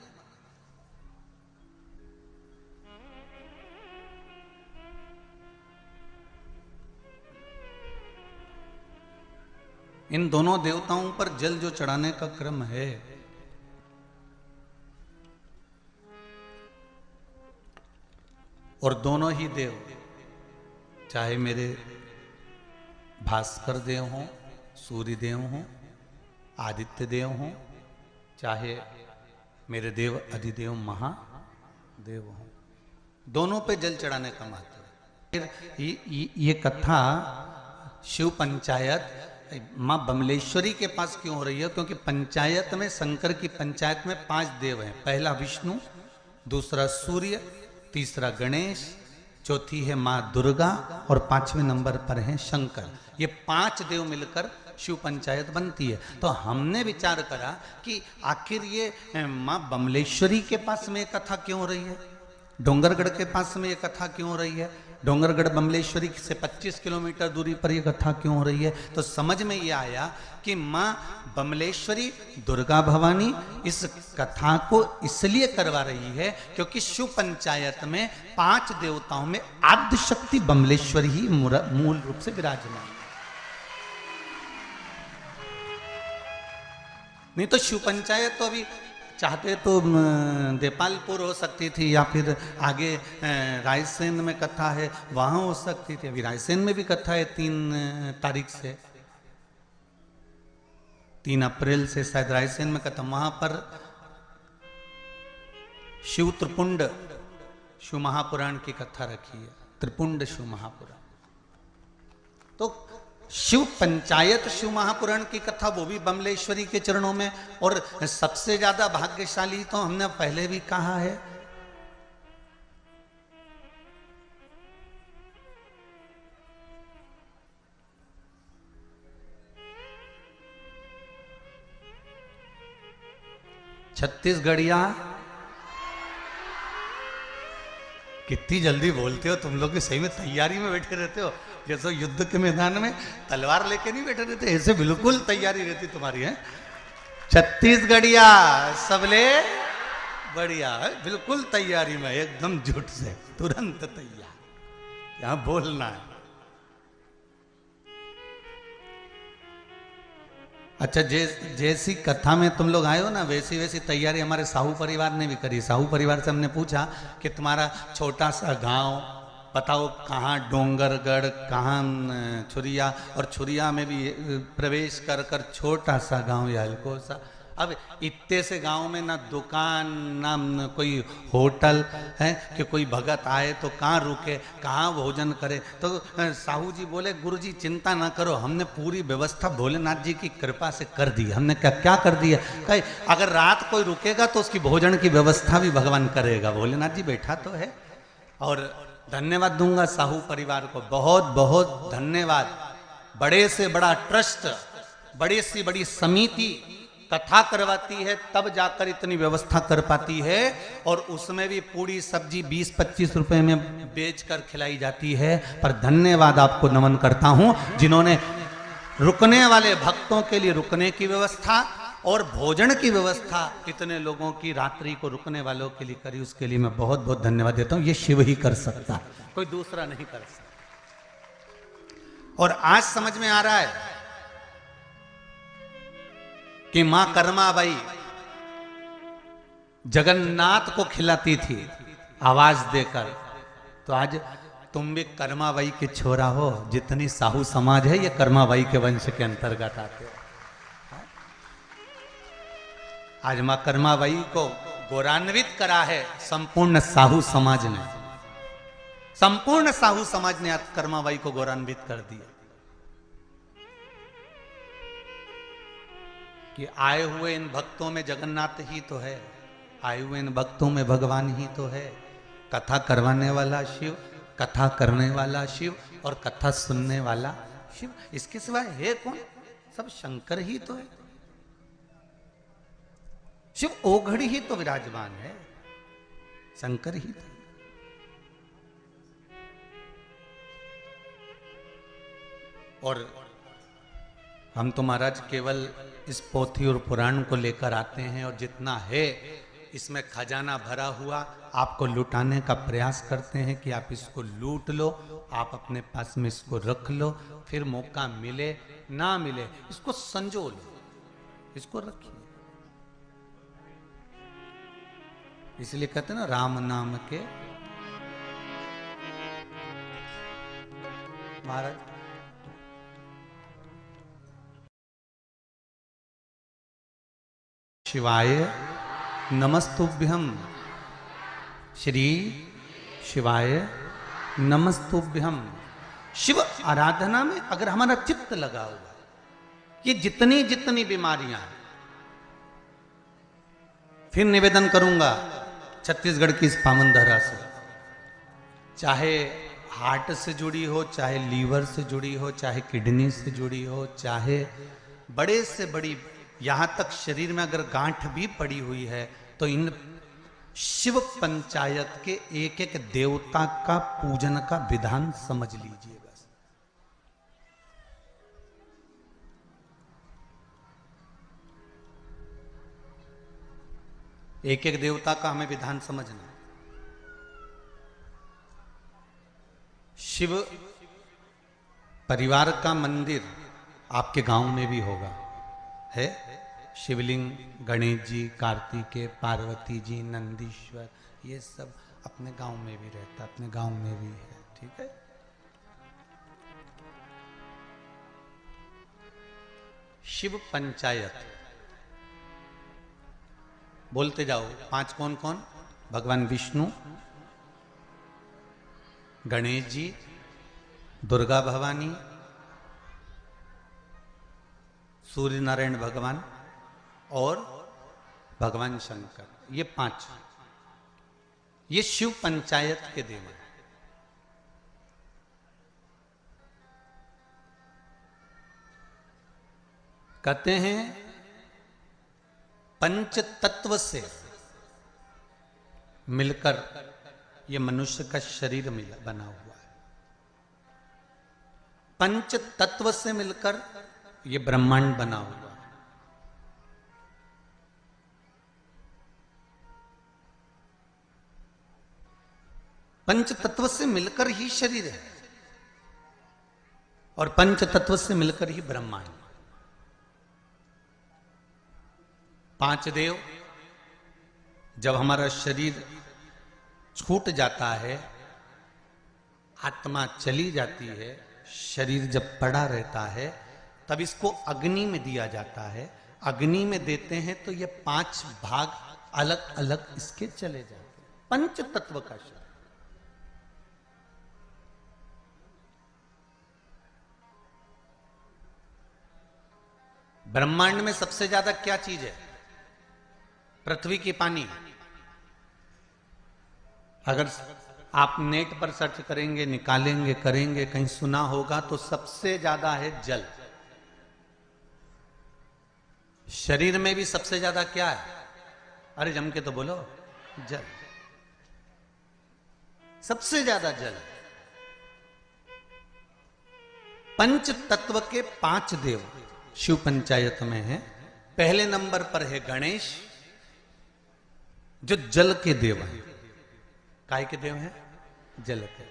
Speaker 1: इन दोनों देवताओं पर जल जो चढ़ाने का क्रम है, और दोनों ही देव, चाहे मेरे भास्कर देव हों, सूर्य देव हों, आदित्य देव हों, चाहे मेरे देव अधिदेव महादेव हों, दोनों पे जल चढ़ाने का महत्व है। ये कथा शिव पंचायत माँ बमलेश्वरी के पास क्यों हो रही है? क्योंकि पंचायत में, शंकर की पंचायत में 5 देव हैं। पहला विष्णु, दूसरा सूर्य, तीसरा गणेश, चौथी है माँ दुर्गा और 5वें नंबर पर है शंकर। ये 5 देव मिलकर शिव पंचायत बनती है। तो हमने विचार करा कि आखिर ये माँ बमलेश्वरी के पास में कथा क्यों हो रही है, डोंगरगढ़ के पास में ये कथा क्यों हो रही है, डोंगरगढ़ बमलेश्वरी से 25 किलोमीटर दूरी पर ये कथा क्यों हो रही है। तो समझ में ये आया कि माँ बमलेश्वरी दुर्गा भवानी इस कथा को इसलिए करवा रही है क्योंकि शिव पंचायत में 5 देवताओं में आद्य शक्ति बमलेश्वरी ही मूल रूप से विराजमान है। नहीं तो शिव पंचायत तो अभी चाहते तो देपालपुर हो सकती थी, या फिर आगे रायसेन में कथा है वहां हो सकती थी। अभी रायसेन में भी कथा है 3 तारीख से, 3 अप्रैल से शायद रायसेन में कथा। वहां पर शिव त्रिपुंड शिव महापुराण की कथा रखी है, त्रिपुंड शिव महापुराण। तो शिव पंचायत शिव महापुराण की कथा वो भी बमलेश्वरी के चरणों में। और सबसे ज्यादा भाग्यशाली तो हमने पहले भी कहा है, छत्तीसगढ़िया। कितनी जल्दी बोलते हो तुम लोग, की सही में तैयारी में बैठे रहते हो, जैसे युद्ध के मैदान में तलवार लेके नहीं बैठे रहते, ऐसे बिल्कुल तैयारी रहती तुम्हारी है। छत्तीसगढ़िया सबले बढ़िया है, बिल्कुल तैयारी में, एकदम झूठ से तुरंत तैयार, यहां बोलना है। अच्छा, जैसी कथा में तुम लोग आए हो ना, वैसी वैसी तैयारी हमारे साहू परिवार ने भी करी। साहू परिवार से हमने पूछा कि तुम्हारा छोटा सा गांव बताओ कहाँ, डोंगरगढ़ कहाँ, छुरिया, और छुरिया में भी प्रवेश कर कर छोटा सा गांव या हल्को सा। अब इतने से गांव में ना दुकान ना कोई होटल है कि कोई भगत आए तो कहाँ रुके, कहाँ भोजन करे। तो साहू जी बोले, गुरुजी चिंता ना करो, हमने पूरी व्यवस्था भोलेनाथ जी की कृपा से कर दी। हमने क्या कर दी है, कहीं अगर रात कोई रुकेगा तो उसकी भोजन की व्यवस्था भी भगवान करेगा। भोलेनाथ जी बैठा तो है। और धन्यवाद दूंगा साहू परिवार को, बहुत बहुत धन्यवाद। बड़े से बड़ा ट्रस्ट, बड़ी से बड़ी समिति कथा करवाती है, तब जाकर इतनी व्यवस्था कर पाती है। और उसमें भी पूरी सब्जी 20-25 रुपए में बेचकर खिलाई जाती है। पर धन्यवाद आपको नमन करता हूं, जिन्होंने रुकने वाले भक्तों के लिए रुकने की व्यवस्था और भोजन की व्यवस्था इतने लोगों की रात्रि को रुकने वालों के लिए करी। उसके लिए मैं बहुत बहुत धन्यवाद देता हूं। ये शिव ही कर सकता है, कोई दूसरा नहीं कर सकता। और आज समझ में आ रहा है कि मां कर्माबाई जगन्नाथ को खिलाती थी आवाज देकर। तो आज तुम भी कर्माबाई के छोरा हो। जितनी साहू समाज है ये कर्माबाई के वंश के अंतर्गत आते हो। आज मां कर्माबाई को गौरवान्वित करा है संपूर्ण साहू समाज ने। संपूर्ण साहू समाज ने आज कर्माबाई को गौरवान्वित कर दिया कि आए हुए इन भक्तों में जगन्नाथ ही तो है, आए हुए इन भक्तों में भगवान ही तो है। कथा करवाने वाला शिव, कथा करने वाला शिव और कथा सुनने वाला शिव, इसके सिवाय है कौन? सब शंकर ही तो है। शिव ओघड़ी ही तो विराजमान है, शंकर ही तो। और हम तो महाराज केवल इस पोथी और पुराण को लेकर आते हैं, और जितना है इसमें खजाना भरा हुआ आपको लुटाने का प्रयास करते हैं कि आप इसको लूट लो, आप अपने पास में इसको रख लो, फिर मौका मिले ना मिले इसको संजो लो, इसको रखिए। इसलिए कहते हैं ना, राम नाम के महाराज शिवाय नमस्तुभ्यम, श्री शिवाय नमस्तुभ्यम। शिव आराधना में अगर हमारा चित्त लगा हुआ, ये जितनी जितनी बीमारियां हैं, फिर निवेदन करूंगा छत्तीसगढ़ की इस पावन धरा से, चाहे हार्ट से जुड़ी हो, चाहे लीवर से जुड़ी हो, चाहे किडनी से जुड़ी हो, चाहे बड़े से बड़ी, यहां तक शरीर में अगर गांठ भी पड़ी हुई है, तो इन शिव पंचायत के एक एक देवता का पूजन का विधान समझ लीजिए बस। एक एक देवता का हमें विधान समझना। शिव परिवार का मंदिर आपके गांव में भी होगा, है। शिवलिंग गणेश जी, कार्तिकेय, पार्वती जी, नंदीश्वर, ये सब अपने गांव में भी रहता, अपने गांव में भी है, ठीक है। शिव पंचायत बोलते जाओ। 5 कौन कौन? भगवान विष्णु, गणेश जी, दुर्गा भवानी, सूर्य नारायण भगवान और भगवान शंकर, ये 5, ये शिव पंचायत के देव हैं। कहते हैं पंच तत्व से मिलकर ये मनुष्य का शरीर बना हुआ है। पंच तत्व से मिलकर ये ब्रह्मांड बना हुआ है। पंच तत्व से मिलकर ही शरीर है और पंच तत्व से मिलकर ही ब्रह्मांड। पांच देव, जब हमारा शरीर छूट जाता है, आत्मा चली जाती है, शरीर जब पड़ा रहता है, तब इसको अग्नि में दिया जाता है। अग्नि में देते हैं तो ये 5 भाग अलग अलग इसके चले जाते हैं। पंच तत्व का शरीर। ब्रह्मांड में सबसे ज्यादा क्या चीज है? पृथ्वी की पानी। अगर आप नेट पर सर्च करेंगे, निकालेंगे, करेंगे, कहीं सुना होगा तो सबसे ज्यादा है जल। शरीर में भी सबसे ज्यादा क्या है? अरे जम के तो बोलो, जल। सबसे ज्यादा जल। पंच तत्व के 5 देव शिव पंचायत में है। पहले नंबर पर है गणेश, जो जल के देव हैं। काय के देव हैं? जल के।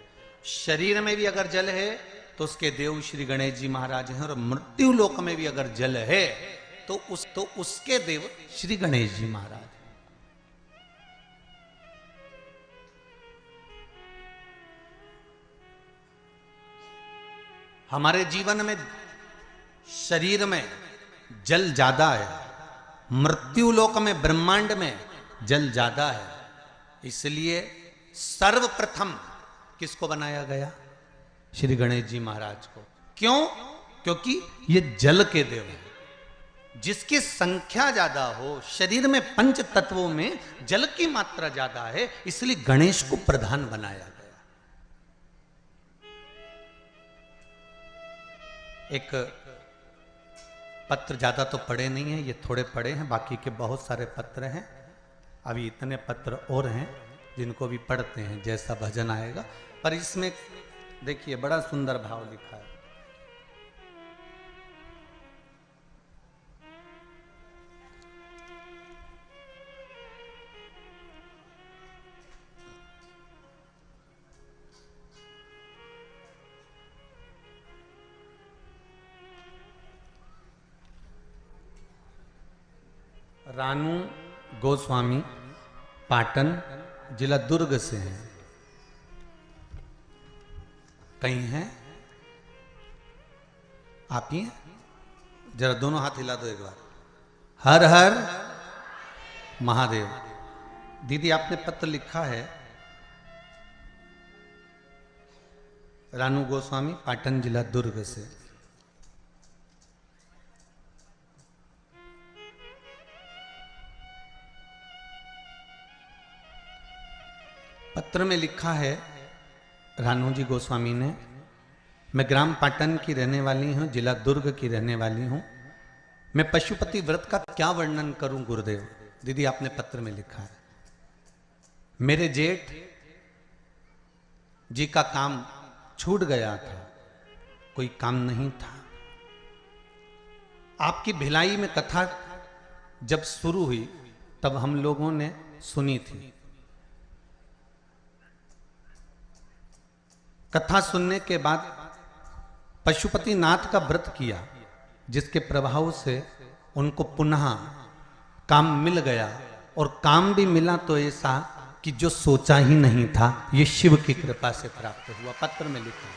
Speaker 1: शरीर में भी अगर जल है तो उसके देव श्री गणेश जी महाराज हैं, और मृत्यु लोक में भी अगर जल है तो उसके देव श्री गणेश जी महाराज। हमारे जीवन में शरीर में जल ज्यादा है, मृत्यु लोक में ब्रह्मांड में जल ज्यादा है। इसलिए सर्वप्रथम किसको बनाया गया? श्री गणेश जी महाराज को। क्यों? क्योंकि ये जल के देव हैं। जिसकी संख्या ज्यादा हो, शरीर में पंच तत्वों में जल की मात्रा ज्यादा है, इसलिए गणेश को प्रधान बनाया गया। एक पत्र ज्यादा तो पढ़े नहीं है, ये थोड़े पढ़े हैं, बाकी के बहुत सारे पत्र हैं। अभी इतने पत्र और हैं जिनको भी पढ़ते हैं, जैसा भजन आएगा। पर इसमें देखिए बड़ा सुंदर भाव लिखा है। रानू गोस्वामी पाटन, जिला दुर्ग से हैं। कहीं हैं? आप ही हैं? जरा दोनों हाथ हिला दो एक बार। हर हर महादेव। दीदी आपने पत्र लिखा है, रानू गोस्वामी पाटन, जिला दुर्ग से। पत्र में लिखा है रानू जी गोस्वामी ने, मैं ग्राम पाटन की रहने वाली हूँ, जिला दुर्ग की रहने वाली हूँ। मैं पशुपति व्रत का क्या वर्णन करूं गुरुदेव। दीदी आपने पत्र में लिखा है, मेरे जेठ जी का काम छूट गया था, कोई काम नहीं था। आपकी भिलाई में कथा जब शुरू हुई तब हम लोगों ने सुनी थी। कथा सुनने के बाद पशुपति नाथ का व्रत किया, जिसके प्रभाव से उनको पुनः काम मिल गया, और काम भी मिला तो ऐसा कि जो सोचा ही नहीं था, ये शिव की कृपा से प्राप्त हुआ। पत्र में लिखा है।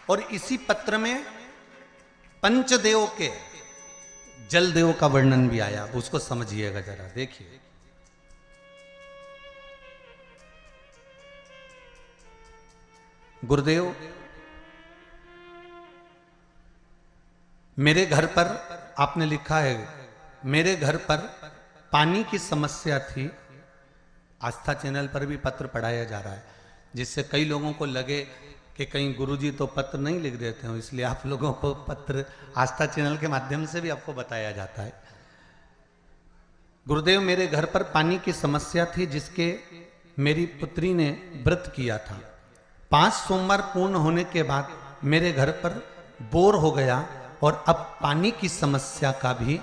Speaker 1: और इसी पत्र में पंचदेव के जल देव का वर्णन भी आया, उसको समझिएगा जरा, देखिए। गुरुदेव, मेरे घर पर, आपने लिखा है, मेरे घर पर पानी की समस्या थी। आस्था चैनल पर भी पत्र पढ़ाया जा रहा है, जिससे कई लोगों को लगे कि कहीं गुरुजी तो पत्र नहीं लिख देते हो, इसलिए आप लोगों को पत्र आस्था चैनल के माध्यम से भी आपको बताया जाता है। गुरुदेव, मेरे घर पर पानी की समस्या थी, जिसके मेरी पुत्री ने व्रत किया था। 5 सोमवार पूर्ण होने के बाद मेरे घर पर बोर हो गया, और अब पानी की समस्या का भी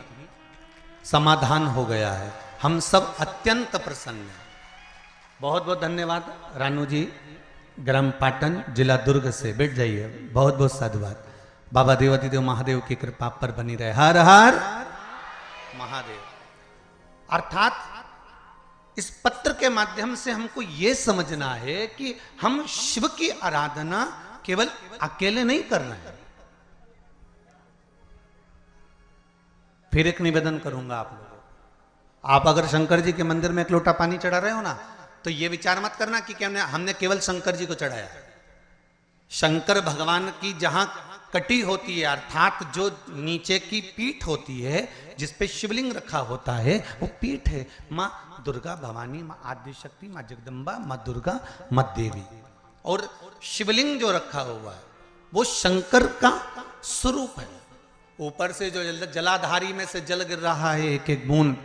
Speaker 1: समाधान हो गया है। हम सब अत्यंत प्रसन्न हैं। बहुत बहुत धन्यवाद रानू जी, ग्राम पाटन, जिला दुर्ग से। बैठ जाइए, बहुत बहुत साधुवाद। बाबा देवादिदेव महादेव की कृपा पर बनी रहे। हर हर महादेव। अर्थात इस पत्र के माध्यम से हमको यह समझना है कि हम शिव की आराधना केवल अकेले नहीं कर रहे हैं। फिर एक निवेदन करूंगा आप लोगों को, आप अगर शंकर जी के मंदिर में एक लोटा पानी चढ़ा रहे हो ना, तो ये विचार मत करना कि हमने केवल शंकर जी को चढ़ाया। शंकर भगवान की जहां कटी होती है, अर्थात जो नीचे की पीठ होती है जिसपे शिवलिंग रखा होता है, वो पीठ है माँ दुर्गा भवानी, माँ आदिशक्ति, माँ जगदम्बा, माँ दुर्गा, माँ देवी। और शिवलिंग जो रखा हुआ है वो शंकर का स्वरूप है। ऊपर से जो जलाधारी में से जल गिर रहा है एक एक बूंद,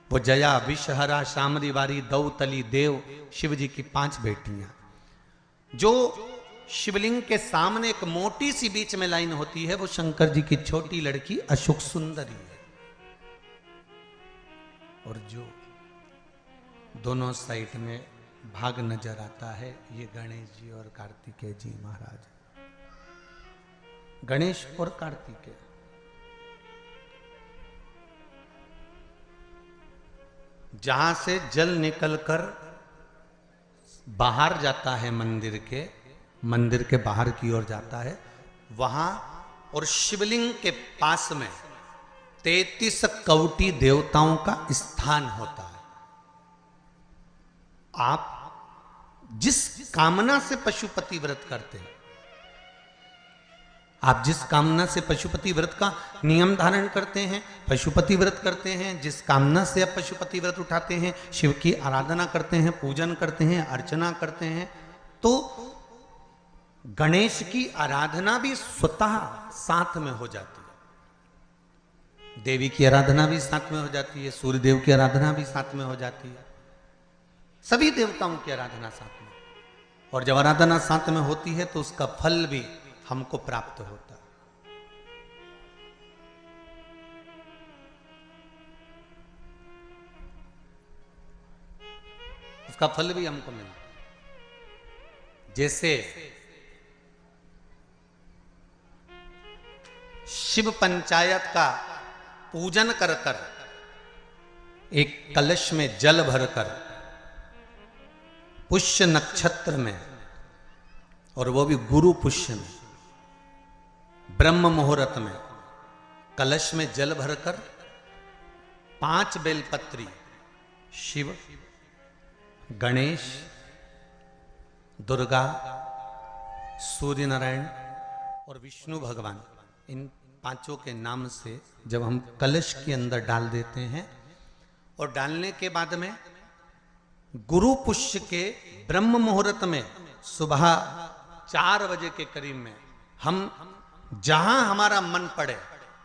Speaker 1: वो जया, विषहरा, शामरी वारी, दौतली, देव, शिव जी की 5 बेटियां। जो शिवलिंग के सामने एक मोटी सी बीच में लाइन होती है, वो शंकर जी की छोटी लड़की अशोक सुंदरी है। और जो दोनों साइड में भाग नजर आता है, ये गणेश जी और कार्तिकेय जी महाराज। गणेश और कार्तिकेय जहां से जल निकलकर बाहर जाता है मंदिर के बाहर की ओर जाता है, वहां और शिवलिंग के पास में 33 कवटी देवताओं का स्थान होता है। आप जिस कामना से पशुपति व्रत करते हैं, आप जिस कामना से पशुपति व्रत का नियम धारण करते हैं, पशुपति व्रत करते हैं, जिस कामना से आप पशुपति व्रत उठाते हैं, शिव की आराधना करते हैं, पूजन करते हैं, अर्चना करते हैं, तो गणेश की आराधना भी स्वतः साथ में हो जाती है। देवी की आराधना भी साथ में हो जाती है, सूर्य देव की आराधना भी साथ में हो जाती है, सभी देवताओं की आराधना साथ में। और जब आराधना साथ में होती है तो उसका फल भी हमको प्राप्त होता है। उसका फल भी हमको मिलता है। जैसे शिव पंचायत का पूजन कर कर एक कलश में जल भरकर पुष्य नक्षत्र में, और वो भी गुरु पुष्य में, ब्रह्म मुहूर्त में कलश में जल भरकर 5 बेलपत्री शिव, गणेश, दुर्गा, सूर्य नारायण और विष्णु भगवान, इन 5 के नाम से जब हम कलश के अंदर डाल देते हैं, और डालने के बाद में गुरु पुष्य के ब्रह्म मुहूर्त में सुबह 4 बजे के करीब में हम जहां हमारा मन पड़े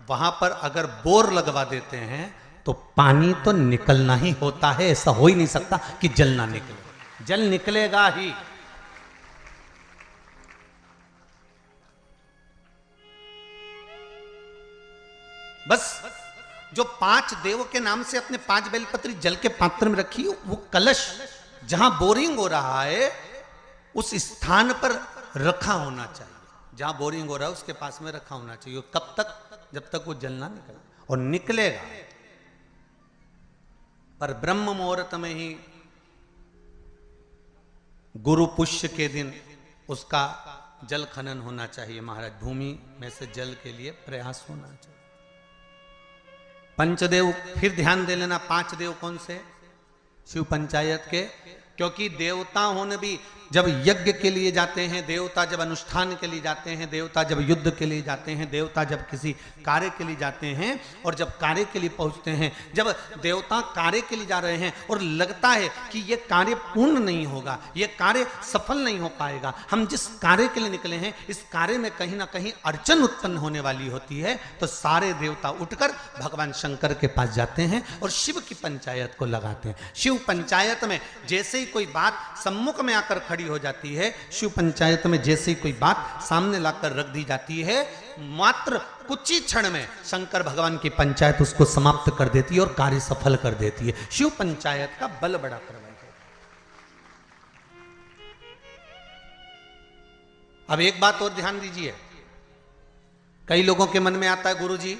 Speaker 1: वहां पर अगर बोर लगवा देते हैं तो पानी तो निकलना ही होता है। ऐसा हो ही नहीं सकता कि जल ना निकले, जल निकलेगा ही। बस जो 5 देव के नाम से अपने 5 बेलपत्री जल के पात्र में रखी, वो कलश जहां बोरिंग हो रहा है उस स्थान पर रखा होना चाहिए। जहां बोरिंग हो रहा है उसके पास में रखा होना चाहिए। कब तक? जब तक वो जल ना निकले, और निकलेगा। पर ब्रह्म मुहूर्त में ही गुरु पुष्य के दिन उसका जल खनन होना चाहिए महाराज। भूमि में से जल के लिए प्रयास होना चाहिए। पंचदेव फिर ध्यान दे लेना। 5 देव कौन से? शिव पंचायत के। क्योंकि देवता होने भी जब यज्ञ के लिए जाते हैं, देवता जब अनुष्ठान के लिए जाते हैं, देवता जब युद्ध के लिए जाते हैं, देवता जब किसी कार्य के लिए जाते हैं, और जब कार्य के लिए पहुंचते हैं, जब देवता कार्य के लिए जा रहे हैं और लगता है कि यह कार्य पूर्ण नहीं होगा, यह कार्य सफल नहीं हो पाएगा, हम जिस कार्य के लिए निकले हैं इस कार्य में कहीं ना कहीं अड़चन उत्पन्न होने वाली होती है, तो सारे देवता उठकर भगवान शंकर के पास जाते हैं और शिव की पंचायत को लगाते हैं। शिव पंचायत में जैसे ही कोई बात सम्मुख में आकर खड़ी हो जाती है, शिव पंचायत में जैसे ही कोई बात सामने लाकर रख दी जाती है, मात्र कुछ ही क्षण में शंकर भगवान की पंचायत उसको समाप्त कर देती है और कार्य सफल कर देती है। शिव पंचायत का बल बड़ा प्रबल है। अब एक बात और ध्यान दीजिए, कई लोगों के मन में आता है गुरुजी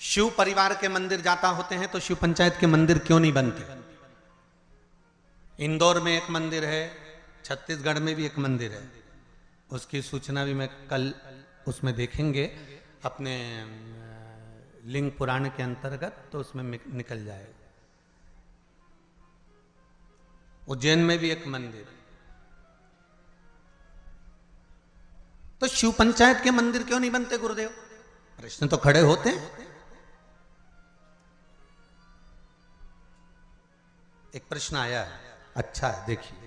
Speaker 1: शिव परिवार के मंदिर जाता होते हैं तो शिव पंचायत के मंदिर क्यों नहीं बनते? इंदौर में एक मंदिर है, छत्तीसगढ़ में भी एक मंदिर है, उसकी सूचना भी मैं कल उसमें देखेंगे अपने लिंग पुराण के अंतर्गत, तो उसमें निकल जाएगा। उज्जैन में भी एक मंदिर है। तो शिव पंचायत के मंदिर क्यों नहीं बनते गुरुदेव? प्रश्न तो खड़े होते हैं। एक प्रश्न आया है, अच्छा है, देखिए।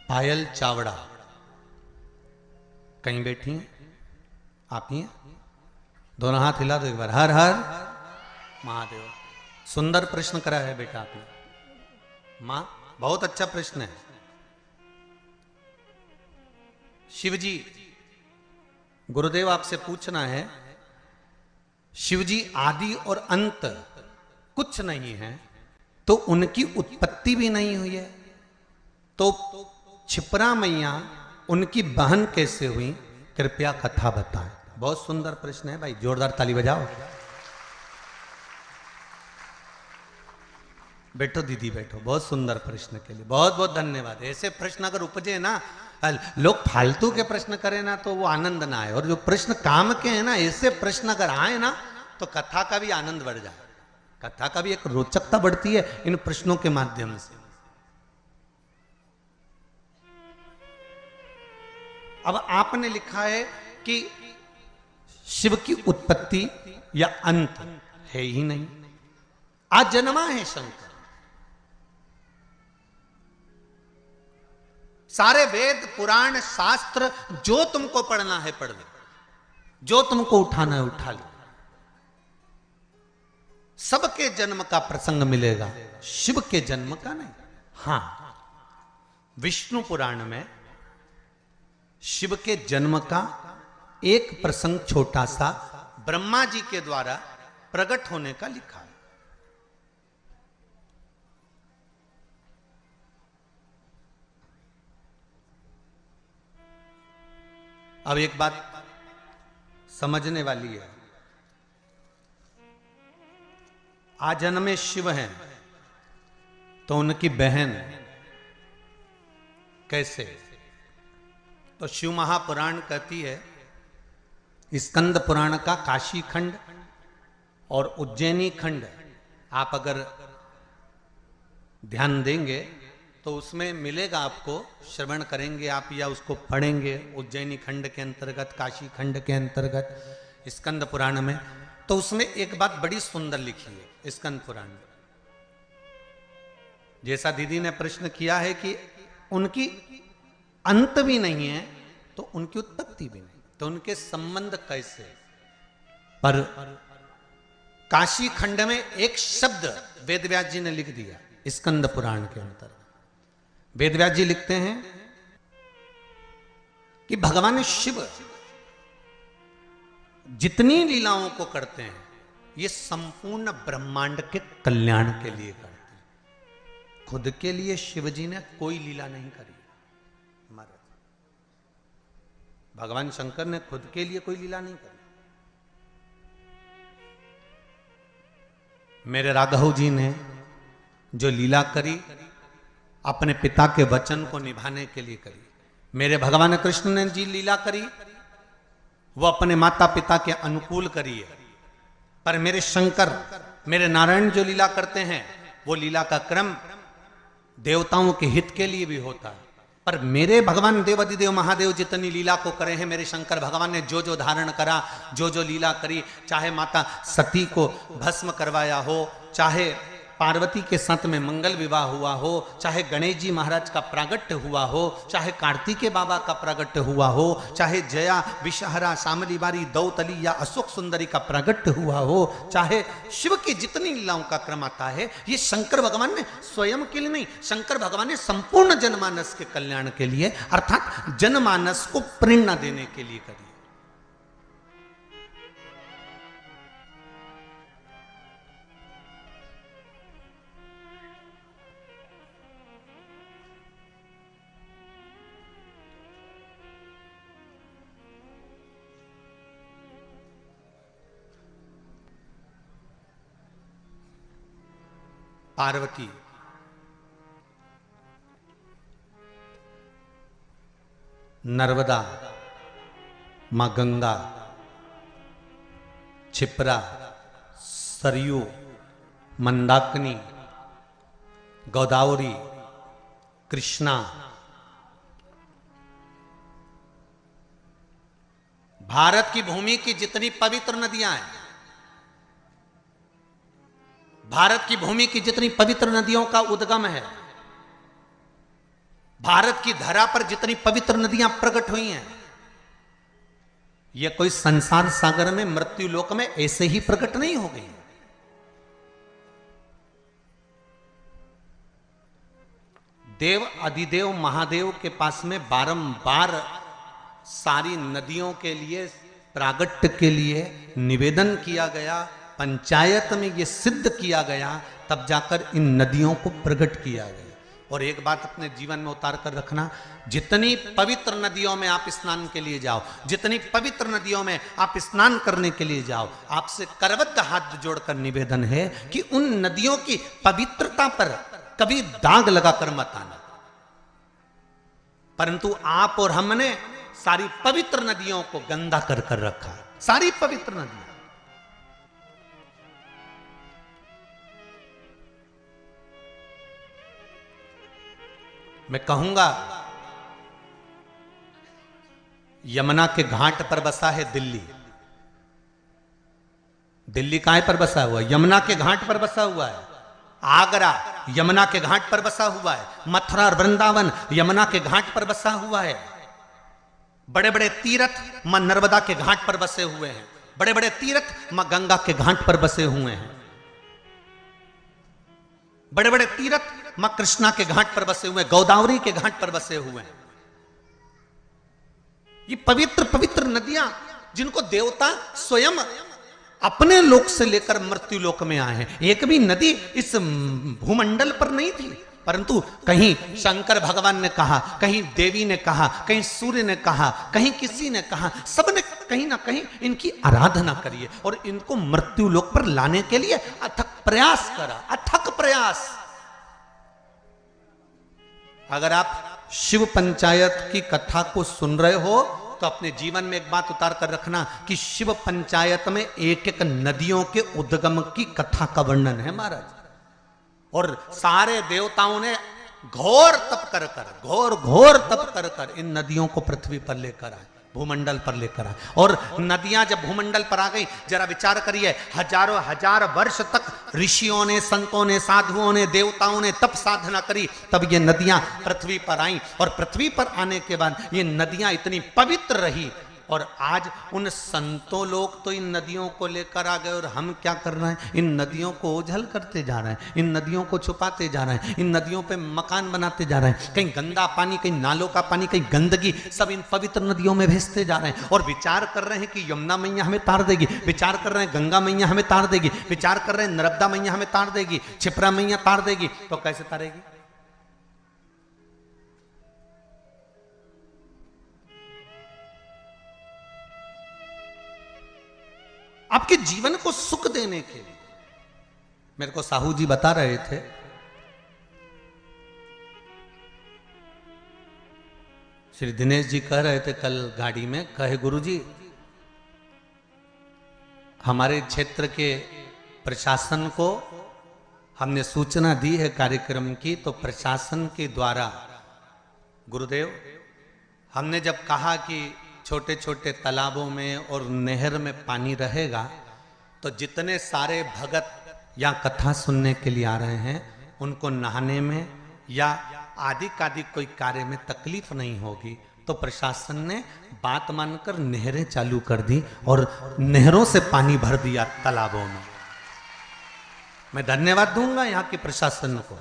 Speaker 1: पायल चावड़ा कहीं बैठी हैं? आप ही हैं? दोनों हाथ हिला दो एक बार। हर हर महादेव। सुंदर प्रश्न करा है बेटा आपने। मां, बहुत अच्छा प्रश्न है। शिवजी, गुरुदेव आपसे पूछना है, शिवजी आदि और अंत कुछ नहीं है तो उनकी उत्पत्ति भी नहीं हुई है, तो छिपरा मैया उनकी बहन कैसे हुई? कृपया कथा बताएं। बहुत सुंदर प्रश्न है भाई, जोरदार ताली बजाओ। बैठो दीदी बैठो, बहुत सुंदर प्रश्न के लिए बहुत बहुत धन्यवाद। ऐसे प्रश्न अगर उपजे ना, लोग फालतू के प्रश्न करें ना तो वो आनंद ना आए, और जो प्रश्न काम के हैं ना, ऐसे प्रश्न अगर आए ना तो कथा का भी आनंद बढ़ जाए, कथा का भी एक रोचकता बढ़ती है इन प्रश्नों के माध्यम से। अब आपने लिखा है कि शिव की उत्पत्ति या अंत है ही नहीं, आज जन्मा है शंकर। सारे वेद पुराण शास्त्र जो तुमको पढ़ना है पढ़ लो, जो तुमको उठाना है उठा लो, सबके जन्म का प्रसंग मिलेगा, शिव के जन्म का नहीं। हां, विष्णु पुराण में शिव के जन्म का एक प्रसंग छोटा सा ब्रह्मा जी के द्वारा प्रकट होने का लिखा है। अब एक बात समझने वाली है, आजन्म में शिव हैं तो उनकी बहन कैसे? तो शिव महापुराण कहती है, स्कंद पुराण का काशी खंड और उज्जैनी खंड आप अगर ध्यान देंगे तो उसमें मिलेगा आपको, श्रवण करेंगे आप या उसको पढ़ेंगे उज्जैनी खंड के अंतर्गत, काशी खंड के अंतर्गत, स्कंद पुराण में, तो उसमें एक बात बड़ी सुंदर लिखी है स्कंद पुराण में। जैसा दीदी ने प्रश्न किया है कि उनकी अंत भी नहीं है तो उनकी उत्पत्ति भी नहीं, तो उनके संबंध कैसे? पर काशी खंड में एक शब्द वेदव्यास जी ने लिख दिया स्कंद पुराण के अंतर्गत। वेदव्यास जी लिखते हैं कि भगवान शिव जितनी लीलाओं को करते हैं ये संपूर्ण ब्रह्मांड के कल्याण के लिए करते हैं, खुद के लिए शिव जी ने कोई लीला नहीं करी। भगवान शंकर ने खुद के लिए कोई लीला नहीं करी। मेरे राघव जी ने जो लीला करी अपने पिता के वचन को निभाने के लिए करी। मेरे भगवान कृष्ण ने जी लीला करी वो अपने माता पिता के अनुकूल करी है। पर मेरे शंकर, मेरे नारायण जो लीला करते हैं वो लीला का क्रम देवताओं के हित के लिए भी होता है। पर मेरे भगवान देवादिदेव महादेव जितनी लीला को करे हैं, मेरे शंकर भगवान ने जो जो धारण करा, जो जो लीला करी, चाहे माता सती को भस्म करवाया हो, चाहे पार्वती के साथ में मंगल विवाह हुआ हो, चाहे गणेश जी महाराज का प्रागट्य हुआ हो, चाहे कार्तिकेय बाबा का प्रागट्य हुआ हो, चाहे जया विषहरा शामली बारी दौतली या अशोक सुंदरी का प्रागट्य हुआ हो, चाहे शिव की जितनी लीलाओं का क्रम आता है, ये शंकर भगवान ने स्वयं के लिए नहीं, शंकर भगवान ने संपूर्ण जनमानस के कल्याण के लिए अर्थात जनमानस को प्रेरणा देने के लिए करी। पार्वती नर्मदा, मां गंगा, क्षिप्रा, सरयू, मंदाकिनी, गोदावरी, कृष्णा, भारत की भूमि की जितनी पवित्र नदियां हैं, भारत की भूमि की जितनी पवित्र नदियों का उद्गम है, भारत की धरा पर जितनी पवित्र नदियां प्रकट हुई हैं, यह कोई संसार सागर में मृत्यु लोक में ऐसे ही प्रकट नहीं हो गई। देव अधिदेव महादेव के पास में बारंबार सारी नदियों के लिए प्रागट्य के लिए निवेदन किया गया, पंचायत में यह सिद्ध किया गया, तब जाकर इन नदियों को प्रकट किया गया। और एक बात अपने जीवन में उतार कर रखना, जितनी पवित्र नदियों में आप स्नान के लिए जाओ, जितनी पवित्र नदियों में आप स्नान करने के लिए जाओ, आपसे करबद्ध हाथ जोड़कर निवेदन है कि उन नदियों की पवित्रता पर कभी दाग लगाकर मत आना। परंतु आप और हमने सारी पवित्र नदियों को गंदा कर कर रखा, सारी पवित्र नदियां। मैं कहूंगा यमुना के घाट पर बसा है दिल्ली। दिल्ली कहां पर बसा हुआ है? यमुना के घाट पर बसा हुआ है। आगरा यमुना के घाट पर बसा हुआ है। मथुरा और वृंदावन यमुना के घाट पर बसा हुआ है। बड़े बड़े तीर्थ मां नर्मदा के घाट पर बसे हुए हैं। बड़े बड़े तीर्थ मां गंगा के घाट पर बसे हुए हैं। बड़े बड़े तीर्थ मां कृष्णा के घाट पर बसे हुए हैं, गोदावरी के घाट पर बसे हुए हैं। ये पवित्र पवित्र नदियां जिनको देवता स्वयं अपने लोक से लेकर मृत्यु लोक में आए हैं। एक भी नदी इस भूमंडल पर नहीं थी, परंतु कहीं शंकर भगवान ने कहा, कहीं देवी ने कहा, कहीं सूर्य ने कहा, कहीं किसी ने कहा, सबने कहीं ना कहीं इनकी आराधना करी और इनको मृत्यु लोक पर लाने के लिए अथक प्रयास करा, अथक प्रयास। अगर आप शिव पंचायत की कथा को सुन रहे हो तो अपने जीवन में एक बात उतार कर रखना कि शिव पंचायत में एक एक नदियों के उद्गम की कथा का वर्णन है महाराज। और सारे देवताओं ने घोर तप कर कर, घोर घोर तप कर कर इन नदियों को पृथ्वी पर लेकर आए, भूमंडल पर लेकर आए। और नदियां जब भूमंडल पर आ गई, जरा विचार करिए, हजारों हजार वर्ष तक ऋषियों ने, संतों ने, साधुओं ने, देवताओं ने तप साधना करी, तब ये नदियां पृथ्वी पर आई। और पृथ्वी पर आने के बाद ये नदियां इतनी पवित्र रही। और आज उन संतों लोग तो इन नदियों को लेकर आ गए और हम क्या कर रहे हैं? इन नदियों को ओझल करते जा रहे हैं, इन नदियों को छुपाते जा रहे हैं, इन नदियों पे मकान बनाते जा रहे हैं। कहीं गंदा पानी, कहीं नालों का पानी, कहीं गंदगी सब इन पवित्र नदियों में भेजते जा रहे हैं। और विचार कर रहे हैं कि यमुना मैया हमें तार देगी, विचार कर रहे हैं गंगा मैया हमें तार देगी, विचार कर रहे हैं नर्मदा मैया हमें तार देगी, क्षिप्रा मैया तार देगी। तो कैसे तारेगी? आपके जीवन को सुख देने के लिए। मेरे को साहू जी बता रहे थे, श्री दिनेश जी कह रहे थे कल गाड़ी में, कहे गुरुजी हमारे क्षेत्र के प्रशासन को हमने सूचना दी है कार्यक्रम की, तो प्रशासन के द्वारा गुरुदेव हमने जब कहा कि छोटे छोटे तालाबों में और नहर में पानी रहेगा तो जितने सारे भगत या कथा सुनने के लिए आ रहे हैं, उनको नहाने में या आदि कोई कार्य में तकलीफ नहीं होगी, तो प्रशासन ने बात मानकर नहरें चालू कर दी और नहरों से पानी भर दिया तालाबों में। मैं धन्यवाद दूंगा यहां के प्रशासन को।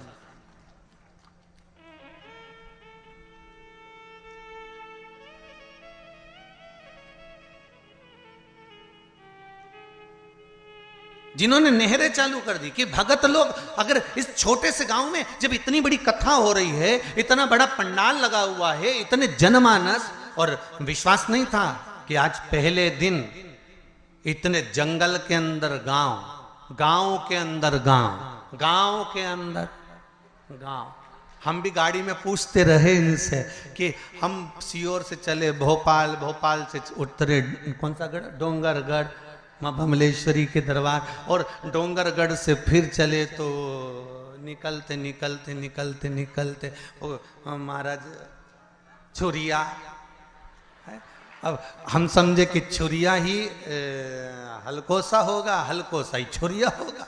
Speaker 1: जिन्होंने नहरें चालू कर दी कि भगत लोग, अगर इस छोटे से गांव में जब इतनी बड़ी कथा हो रही है, इतना बड़ा पंडाल लगा हुआ है, इतने जनमानस, और विश्वास नहीं था कि आज पहले दिन इतने जंगल के अंदर गांव, गांव के अंदर गांव, गांव के अंदर गांव। हम भी गाड़ी में पूछते रहे इनसे कि हम सीहोर से चले भोपाल, भोपाल से उतरे कौन सा गढ़, डोंगरगढ़, माँ भमलेश्वरी के दरबार, और डोंगरगढ़ से फिर चले तो निकलते निकलते निकलते निकलते महाराज छुरिया। अब हम समझे कि छुरिया ही हलकोसा होगा, हलकोसा ही छुरिया होगा।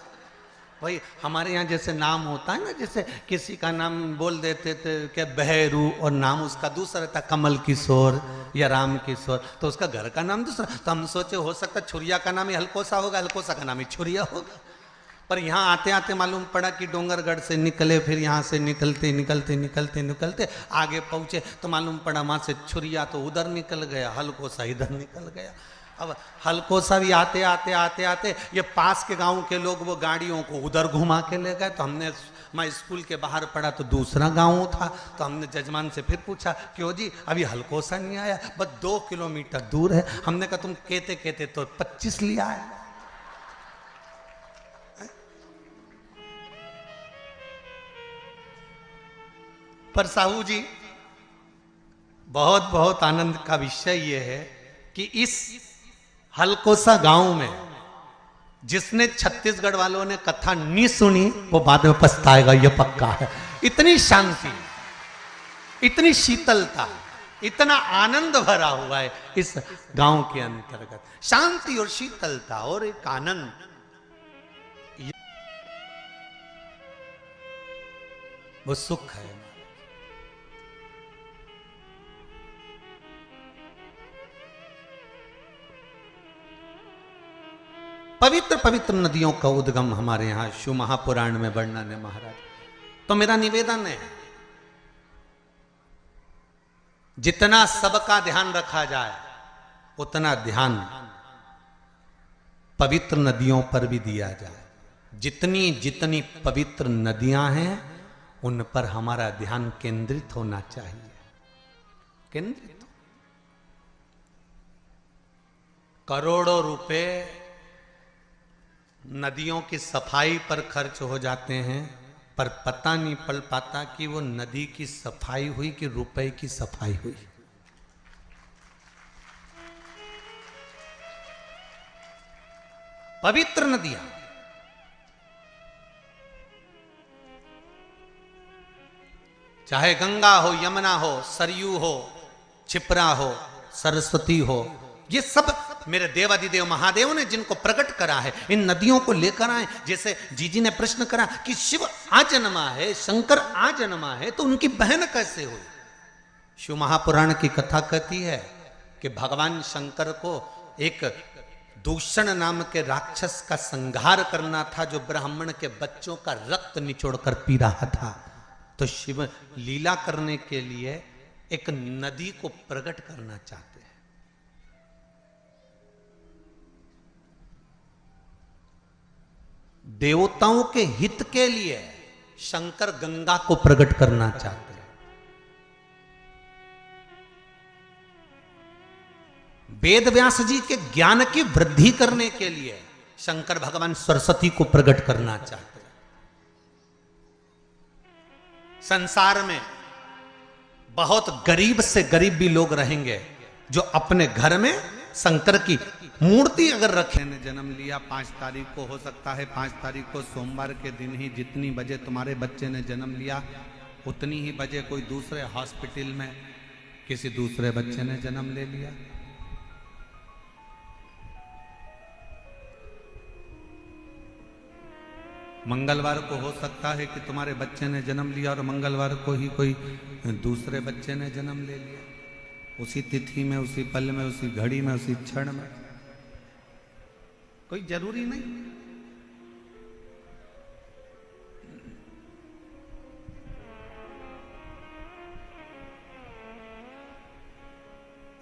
Speaker 1: भाई हमारे यहाँ जैसे नाम होता है ना, जैसे किसी का नाम बोल देते थे क्या बहरू, और नाम उसका दूसरा था, कमल किशोर या राम किशोर, तो उसका घर का नाम दूसरा। तो हम सोचे हो सकता छुरिया का नाम ही हलकोसा होगा, हलकोसा का नाम ही छुरिया होगा। पर यहाँ आते आते मालूम पड़ा कि डोंगरगढ़ से निकले, फिर यहाँ से निकलते निकलते निकलते निकलते आगे पहुँचे तो मालूम पड़ा वहाँ से छुरिया तो उधर निकल गया, हलकोसा इधर निकल गया। अब हलकोसा भी आते आते आते आते ये पास के गांव के लोग वो गाड़ियों को उधर घुमा के ले गए। तो हमने, मैं स्कूल के बाहर पढ़ा तो दूसरा गांव था, तो हमने जजमान से फिर पूछा क्यों जी अभी हलकोसा नहीं आया, बस 2 किलोमीटर दूर है। हमने कहा तुम कहते कहते तो 25 लिया है। पर साहू जी बहुत बहुत आनंद का विषय यह है कि इस हलकोसा गांव में जिसने छत्तीसगढ़ वालों ने कथा नहीं सुनी वो बाद में पछताएगा, ये पक्का है। इतनी शांति, इतनी शीतलता, इतना आनंद भरा हुआ है इस गांव के अंतर्गत, शांति और शीतलता और एक आनंद। वो सुख है। पवित्र पवित्र नदियों का उद्गम हमारे यहां शिव महापुराण में वर्णन है महाराज। तो मेरा निवेदन है जितना सबका ध्यान रखा जाए उतना ध्यान पवित्र नदियों पर भी दिया जाए। जितनी जितनी पवित्र नदियां हैं उन पर हमारा ध्यान केंद्रित होना चाहिए, केंद्रित। करोड़ों रुपए नदियों की सफाई पर खर्च हो जाते हैं, पर पता नहीं पड़ पाता कि वो नदी की सफाई हुई कि रुपए की सफाई हुई। पवित्र नदियां, चाहे गंगा हो, यमुना हो, सरयू हो, क्षिप्रा हो, सरस्वती हो, ये सब मेरे देवादिदेव महादेव ने जिनको प्रकट करा है, इन नदियों को लेकर आए। जैसे जीजी ने प्रश्न करा कि शिव आ जन्मा है, शंकर आ जन्मा है, तो उनकी बहन कैसे हुई? शिव महापुराण की कथा कहती है कि भगवान शंकर को एक दूषण नाम के राक्षस का संहार करना था जो ब्राह्मण के बच्चों का रक्त निचोड़ कर पी रहा था। तो शिव लीला करने के लिए एक नदी को प्रकट करना चाहते हैं। देवताओं के हित के लिए शंकर गंगा को प्रकट करना चाहते हैं। वेद व्यास जी के ज्ञान की वृद्धि करने के लिए शंकर भगवान सरस्वती को प्रकट करना चाहते हैं। संसार में बहुत गरीब से गरीब भी लोग रहेंगे जो अपने घर में शंकर की मूर्ति अगर रखे। ने जन्म लिया 5 तारीख को, हो सकता है 5 तारीख को सोमवार के दिन ही जितनी बजे तुम्हारे बच्चे ने जन्म लिया उतनी ही बजे कोई दूसरे हॉस्पिटल में किसी दूसरे बच्चे ने जन्म ले लिया। मंगलवार को हो सकता है कि तुम्हारे बच्चे ने जन्म लिया और मंगलवार को ही कोई दूसरे बच्चे ने जन्म ले लिया, उसी तिथि में, उसी पल में, उसी घड़ी में, उसी क्षण में। कोई जरूरी नहीं।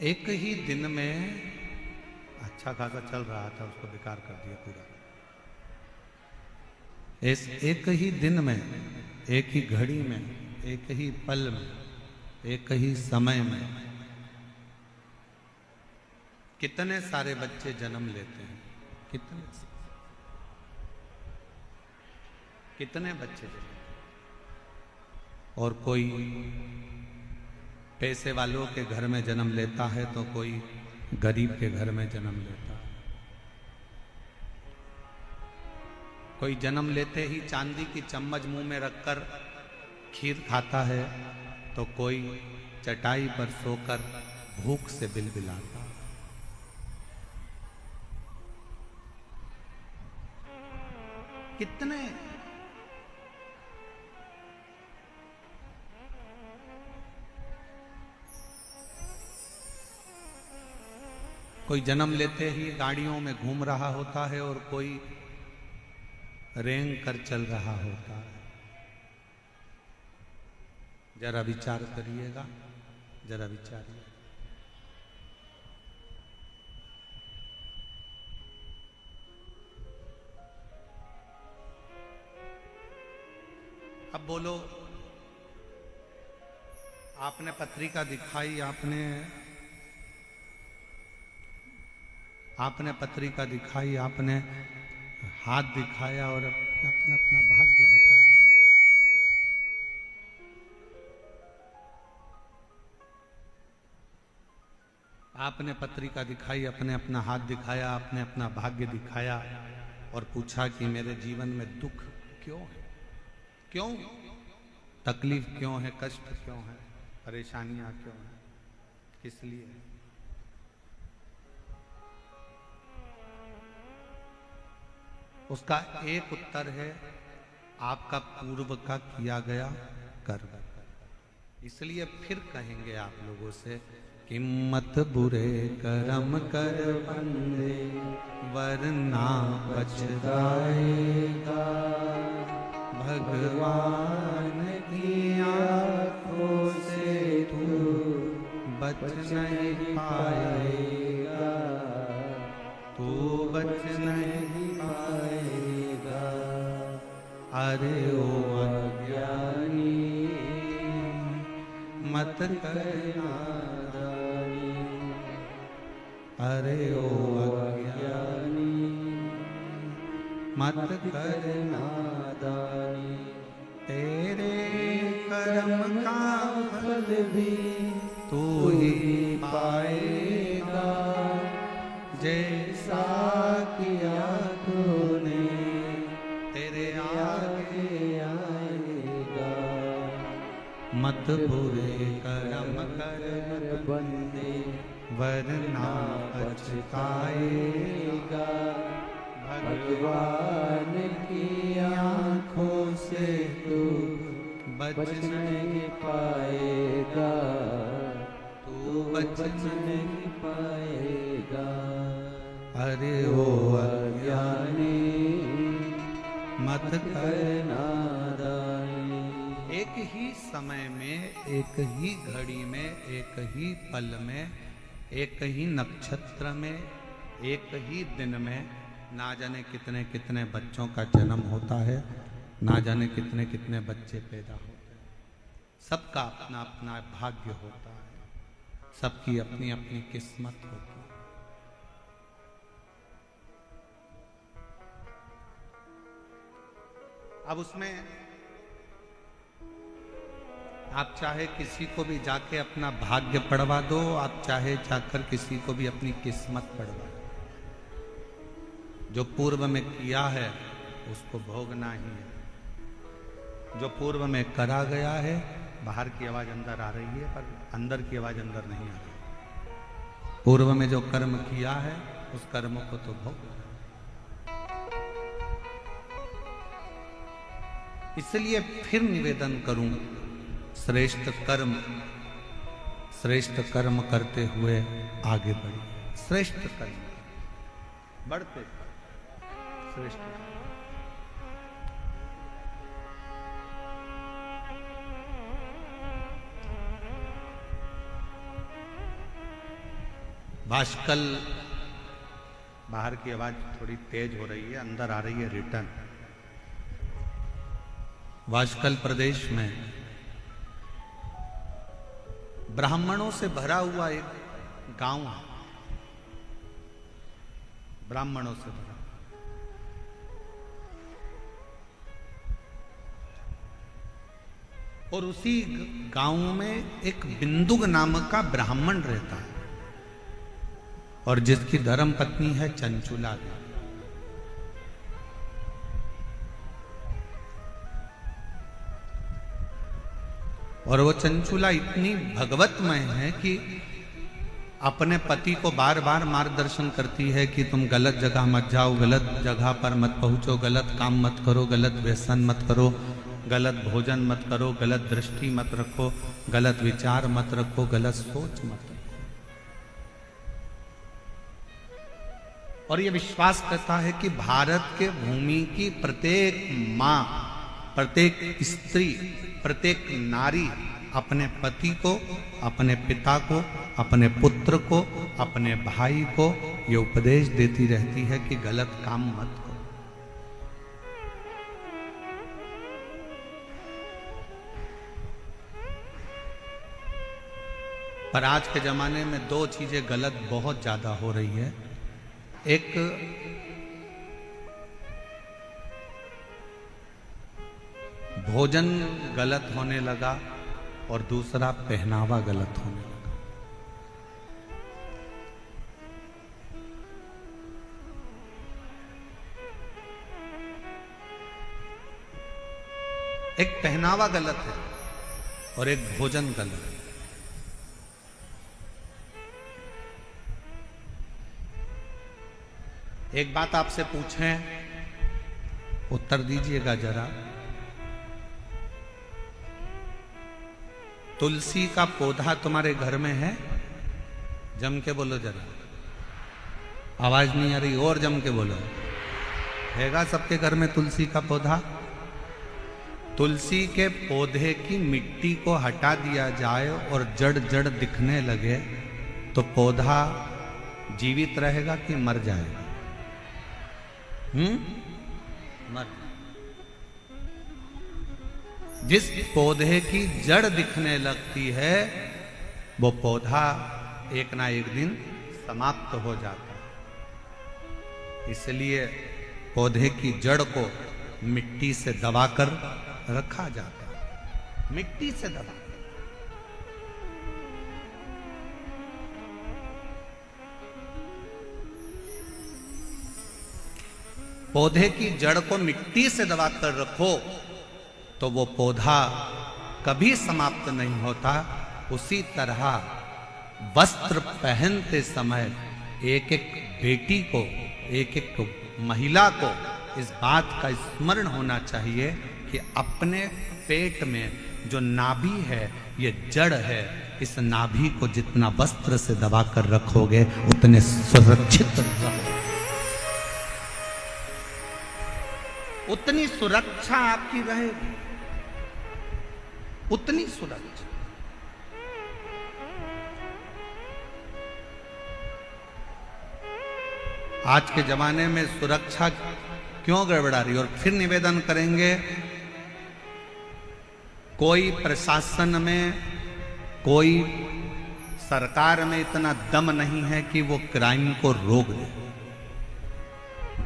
Speaker 1: एक ही दिन में अच्छा खासा चल रहा था, उसको बेकार कर दिया पूरा। एक ही दिन में, एक ही घड़ी में, एक ही पल में, एक ही समय में कितने सारे बच्चे जन्म लेते हैं। कितने बच्चे जन्म, और कोई पैसे वालों के घर में जन्म लेता है तो कोई गरीब के घर में जन्म लेता है। कोई जन्म लेते ही चांदी की चम्मच मुंह में रखकर खीर खाता है तो कोई चटाई पर सोकर भूख से बिलबिलाता है। कितने कोई जन्म लेते ही गाड़ियों में घूम रहा होता है और कोई रेंग कर चल रहा होता है। जरा विचार करिएगा, जरा विचारिए। अब बोलो, आपने पत्रिका दिखाई, आपने पत्रिका दिखाई, आपने हाथ दिखाया और अपना अपना भाग्य बताया। आपने पत्रिका दिखाई, अपने अपना हाथ दिखाया, आपने अपना भाग्य दिखाया और पूछा कि मेरे जीवन में दुख क्यों है, क्यों तकलीफ क्यों है, कष्ट क्यों है, परेशानियां क्यों है, किस लिए? उसका एक उत्तर है आपका पूर्व का किया गया कर्म। इसलिए फिर कहेंगे आप लोगों से कि मत बुरे कर्म कर बंदे वरना पछताएगा, भगवान की आंखों से तू बच नहीं पाएगा, तू बच नहीं पाएगा। अरे ओ अज्ञानी मत करना दानी, अरे ओ अज्ञानी मत करना दानी। तेरे कर्म का फल भी तू ही पाएगा, जैसा किया तूने तेरे आगे आएगा। मत बुरे कर्म कर बंदे वरना पछताएगा, भगवान की आंखों से तू बच नहीं पाएगा, तू बच नहीं पाएगा। अरे ओ अज्ञानी मत करना दानी। एक ही समय में, एक ही घड़ी में, एक ही पल में, एक ही नक्षत्र में, एक ही दिन में ना जाने कितने कितने बच्चों का जन्म होता है, ना जाने कितने कितने बच्चे पैदा होते हैं। सबका अपना अपना भाग्य होता है, सबकी अपनी अपनी किस्मत होती है। अब उसमें आप चाहे किसी को भी जाके अपना भाग्य पढ़वा दो, आप चाहे जाकर किसी को भी अपनी किस्मत पढ़वा दो, जो पूर्व में किया है उसको भोगना ही है। जो पूर्व में करा गया है, बाहर की आवाज अंदर आ रही है पर अंदर की आवाज अंदर नहीं आ रही। पूर्व में जो कर्म किया है उस कर्म को तो भोग। इसलिए फिर निवेदन करूं, श्रेष्ठ कर्म करते हुए आगे बढ़िए। श्रेष्ठ कर्म बढ़ते श्रेष्ठ। भाष्कल, बाहर की आवाज थोड़ी तेज हो रही है, अंदर आ रही है रिटर्न। भाष्कल प्रदेश में ब्राह्मणों से भरा हुआ एक गांव है, ब्राह्मणों से भरा। और उसी गांव में एक बिंदुक नामक का ब्राह्मण रहता है और जिसकी धर्म पत्नी है चंचुला। और वो चंचुला इतनी भगवतमय है कि अपने पति को बार बार मार्गदर्शन करती है कि तुम गलत जगह मत जाओ, गलत जगह पर मत पहुंचो, गलत काम मत करो, गलत व्यसन मत करो, गलत भोजन मत करो, गलत दृष्टि मत रखो, गलत विचार मत रखो, गलत सोच मत रखो। और ये विश्वास करता है कि भारत के भूमि की प्रत्येक मां, प्रत्येक स्त्री, प्रत्येक नारी अपने पति को, अपने पिता को, अपने पुत्र को, अपने भाई को ये उपदेश देती रहती है कि गलत काम मत करो। पर आज के जमाने में दो चीजें गलत बहुत ज्यादा हो रही है। एक भोजन गलत होने लगा और दूसरा पहनावा गलत होने लगा। एक पहनावा गलत है और एक भोजन गलत है। एक बात आपसे पूछें, उत्तर दीजिएगा जरा। तुलसी का पौधा तुम्हारे घर में है? जम के बोलो जरा, आवाज नहीं आ रही, और जम के बोलो। हैगा सबके घर में तुलसी का पौधा? तुलसी के पौधे की मिट्टी को हटा दिया जाए और जड़ जड़ दिखने लगे तो पौधा जीवित रहेगा कि मर जाएगा? मर। जिस पौधे की जड़ दिखने लगती है वो पौधा एक ना एक दिन समाप्त हो जाता है। इसलिए पौधे की जड़ को मिट्टी से दबाकर रखा जाता है, मिट्टी से दबा। पौधे की जड़ को मिट्टी से दबाकर रखो तो वो पौधा कभी समाप्त नहीं होता। उसी तरह वस्त्र पहनते समय एक एक बेटी को, एक एक महिला को इस बात का स्मरण होना चाहिए कि अपने पेट में जो नाभि है ये जड़ है। इस नाभि को जितना वस्त्र से दबाकर रखोगे उतने सुरक्षित रहोगे, उतनी सुरक्षा आपकी रहेगी, उतनी सुरक्षा। आज के जमाने में सुरक्षा क्यों गड़बड़ा रही? और फिर निवेदन करेंगे, कोई प्रशासन में, कोई सरकार में इतना दम नहीं है कि वो क्राइम को रोक दे।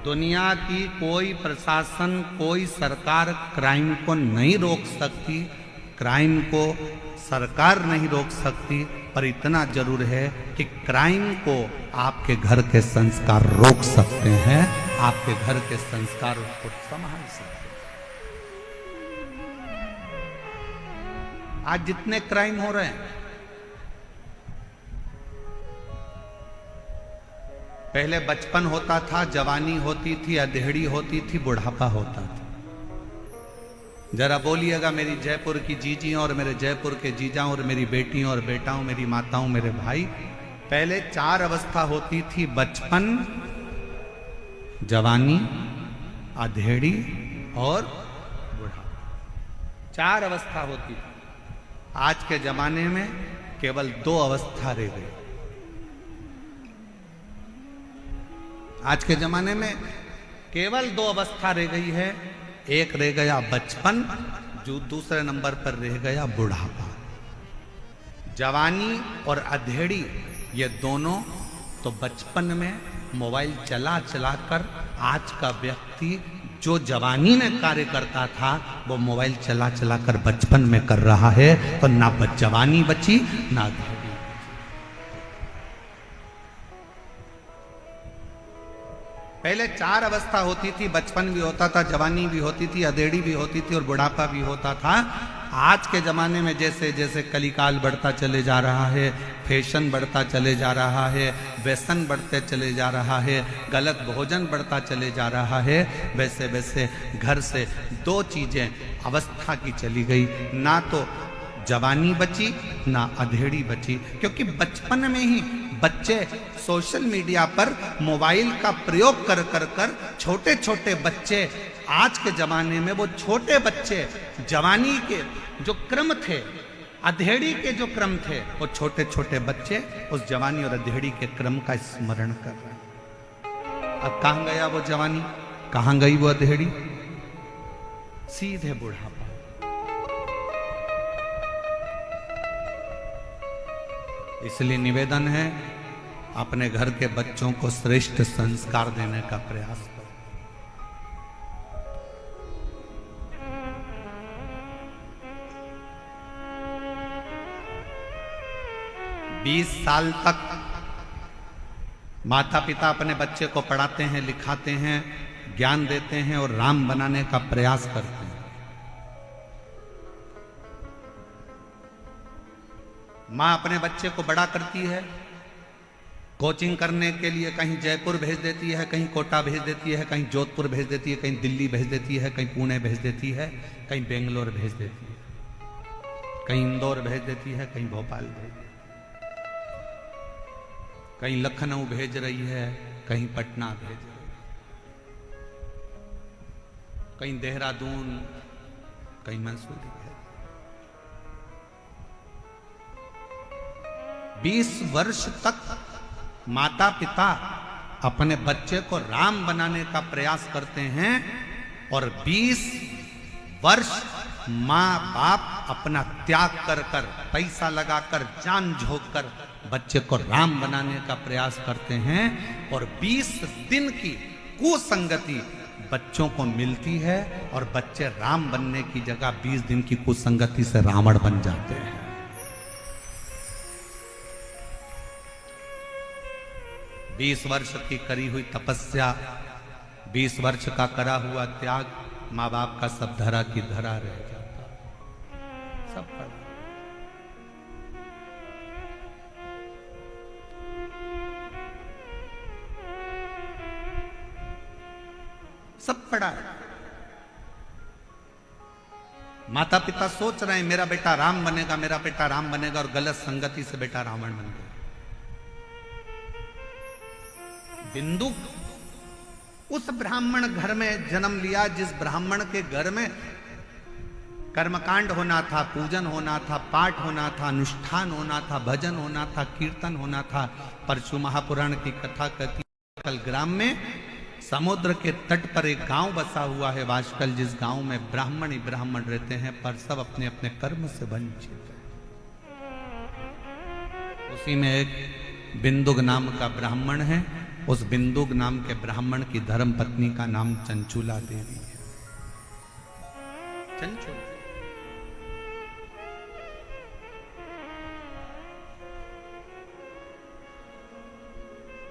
Speaker 1: दुनिया की कोई प्रशासन, कोई सरकार क्राइम को नहीं रोक सकती, क्राइम को सरकार नहीं रोक सकती, पर इतना जरूर है कि क्राइम को आपके घर के संस्कार रोक सकते हैं, आपके घर के संस्कार उसको संभाल सकते हैं। आज जितने क्राइम हो रहे हैं, पहले बचपन होता था, जवानी होती थी, अधेड़ी होती थी, बुढ़ापा होता था। जरा बोलिएगा मेरी जयपुर की जीजी और मेरे जयपुर के जीजाओं और मेरी बेटियों और बेटाओं, मेरी माताओं, मेरे भाई, पहले 4 अवस्था होती थी, बचपन, जवानी, अधेड़ी और बुढ़ापा। 4 अवस्था होती थी। आज के जमाने में केवल 2 अवस्था रह गई। आज के जमाने में केवल 2 अवस्था रह गई है। एक रह गया बचपन, जो दूसरे नंबर पर रह गया बुढ़ापा। जवानी और अधेड़ी ये दोनों तो बचपन में मोबाइल चला चला कर आज का व्यक्ति जो जवानी में कार्य करता था वो मोबाइल चला चला कर बचपन में कर रहा है। तो ना जवानी बची ना अधेड़ी। पहले 4 अवस्था होती थी, बचपन भी होता था, जवानी भी होती थी, अधेड़ी भी होती थी और बुढ़ापा भी होता था। आज के ज़माने में जैसे जैसे कलिकाल बढ़ता चले जा रहा है, फैशन बढ़ता चले जा रहा है, व्यसन बढ़ते चले जा रहा है, गलत भोजन बढ़ता चले जा रहा है, वैसे वैसे घर से 2 चीज़ें अवस्था की चली गई। ना तो जवानी बची ना अधेड़ी बची, क्योंकि बचपन में ही बच्चे सोशल मीडिया पर मोबाइल का प्रयोग कर कर कर छोटे छोटे बच्चे, आज के ज़माने में वो छोटे बच्चे जवानी के जो क्रम थे, अधेड़ी के जो क्रम थे, वो छोटे छोटे बच्चे उस जवानी और अधेड़ी के क्रम का स्मरण कर रहे हैं। अब कहाँ गया वो जवानी, कहाँ गई वो अधेड़ी? सीधे बुढ़ापा। इसलिए निवेदन है, अपने घर के बच्चों को श्रेष्ठ संस्कार देने का प्रयास करो। 20 साल तक माता पिता अपने बच्चे को पढ़ाते हैं, लिखाते हैं, ज्ञान देते हैं और राम बनाने का प्रयास करते हैं। माँ अपने बच्चे को बड़ा करती है, कोचिंग करने के लिए कहीं जयपुर भेज देती है, कहीं कोटा भेज देती है, कहीं जोधपुर भेज देती है, कहीं दिल्ली भेज देती है, कहीं पुणे भेज देती है, कहीं बेंगलोर भेज देती है, कहीं इंदौर भेज देती है, कहीं भोपाल भेज देती है, कहीं लखनऊ भेज रही है, कहीं पटना भेज रही है, कहीं देहरादून, कहीं मंसूरी है। 20 वर्ष तक माता पिता अपने बच्चे को राम बनाने का प्रयास करते हैं और 20 वर्ष माँ बाप अपना त्याग कर कर, पैसा लगाकर, जान झोंक कर बच्चे को राम बनाने का प्रयास करते हैं और 20 दिन की कुसंगति बच्चों को मिलती है और बच्चे राम बनने की जगह 20 दिन की कुसंगति से रावण बन जाते हैं। 20 वर्ष की करी हुई तपस्या, 20 वर्ष का करा हुआ त्याग, माँ बाप का सब धरा की धरा रह जाता, सब पड़ा। सब पड़ा है। माता पिता सोच रहे हैं मेरा बेटा राम बनेगा, मेरा बेटा राम बनेगा, और गलत संगति से बेटा रावण बन गया। बिंदु उस ब्राह्मण घर में जन्म लिया जिस ब्राह्मण के घर में कर्मकांड होना था, पूजन होना था, पाठ होना था, अनुष्ठान होना था, भजन होना था, कीर्तन होना था। परशु महापुराण की कथा कहती है, कल ग्राम में समुद्र के तट पर एक गांव बसा हुआ है वाशकल, जिस गांव में ब्राह्मण ही ब्राह्मण रहते हैं, पर सब अपने अपने कर्म से वंचित हैं। उसी में एक बिंदुक नाम का ब्राह्मण है। उस बिंदुक नाम के ब्राह्मण की धर्म पत्नी का नाम चंचुला देवी है। चंचुला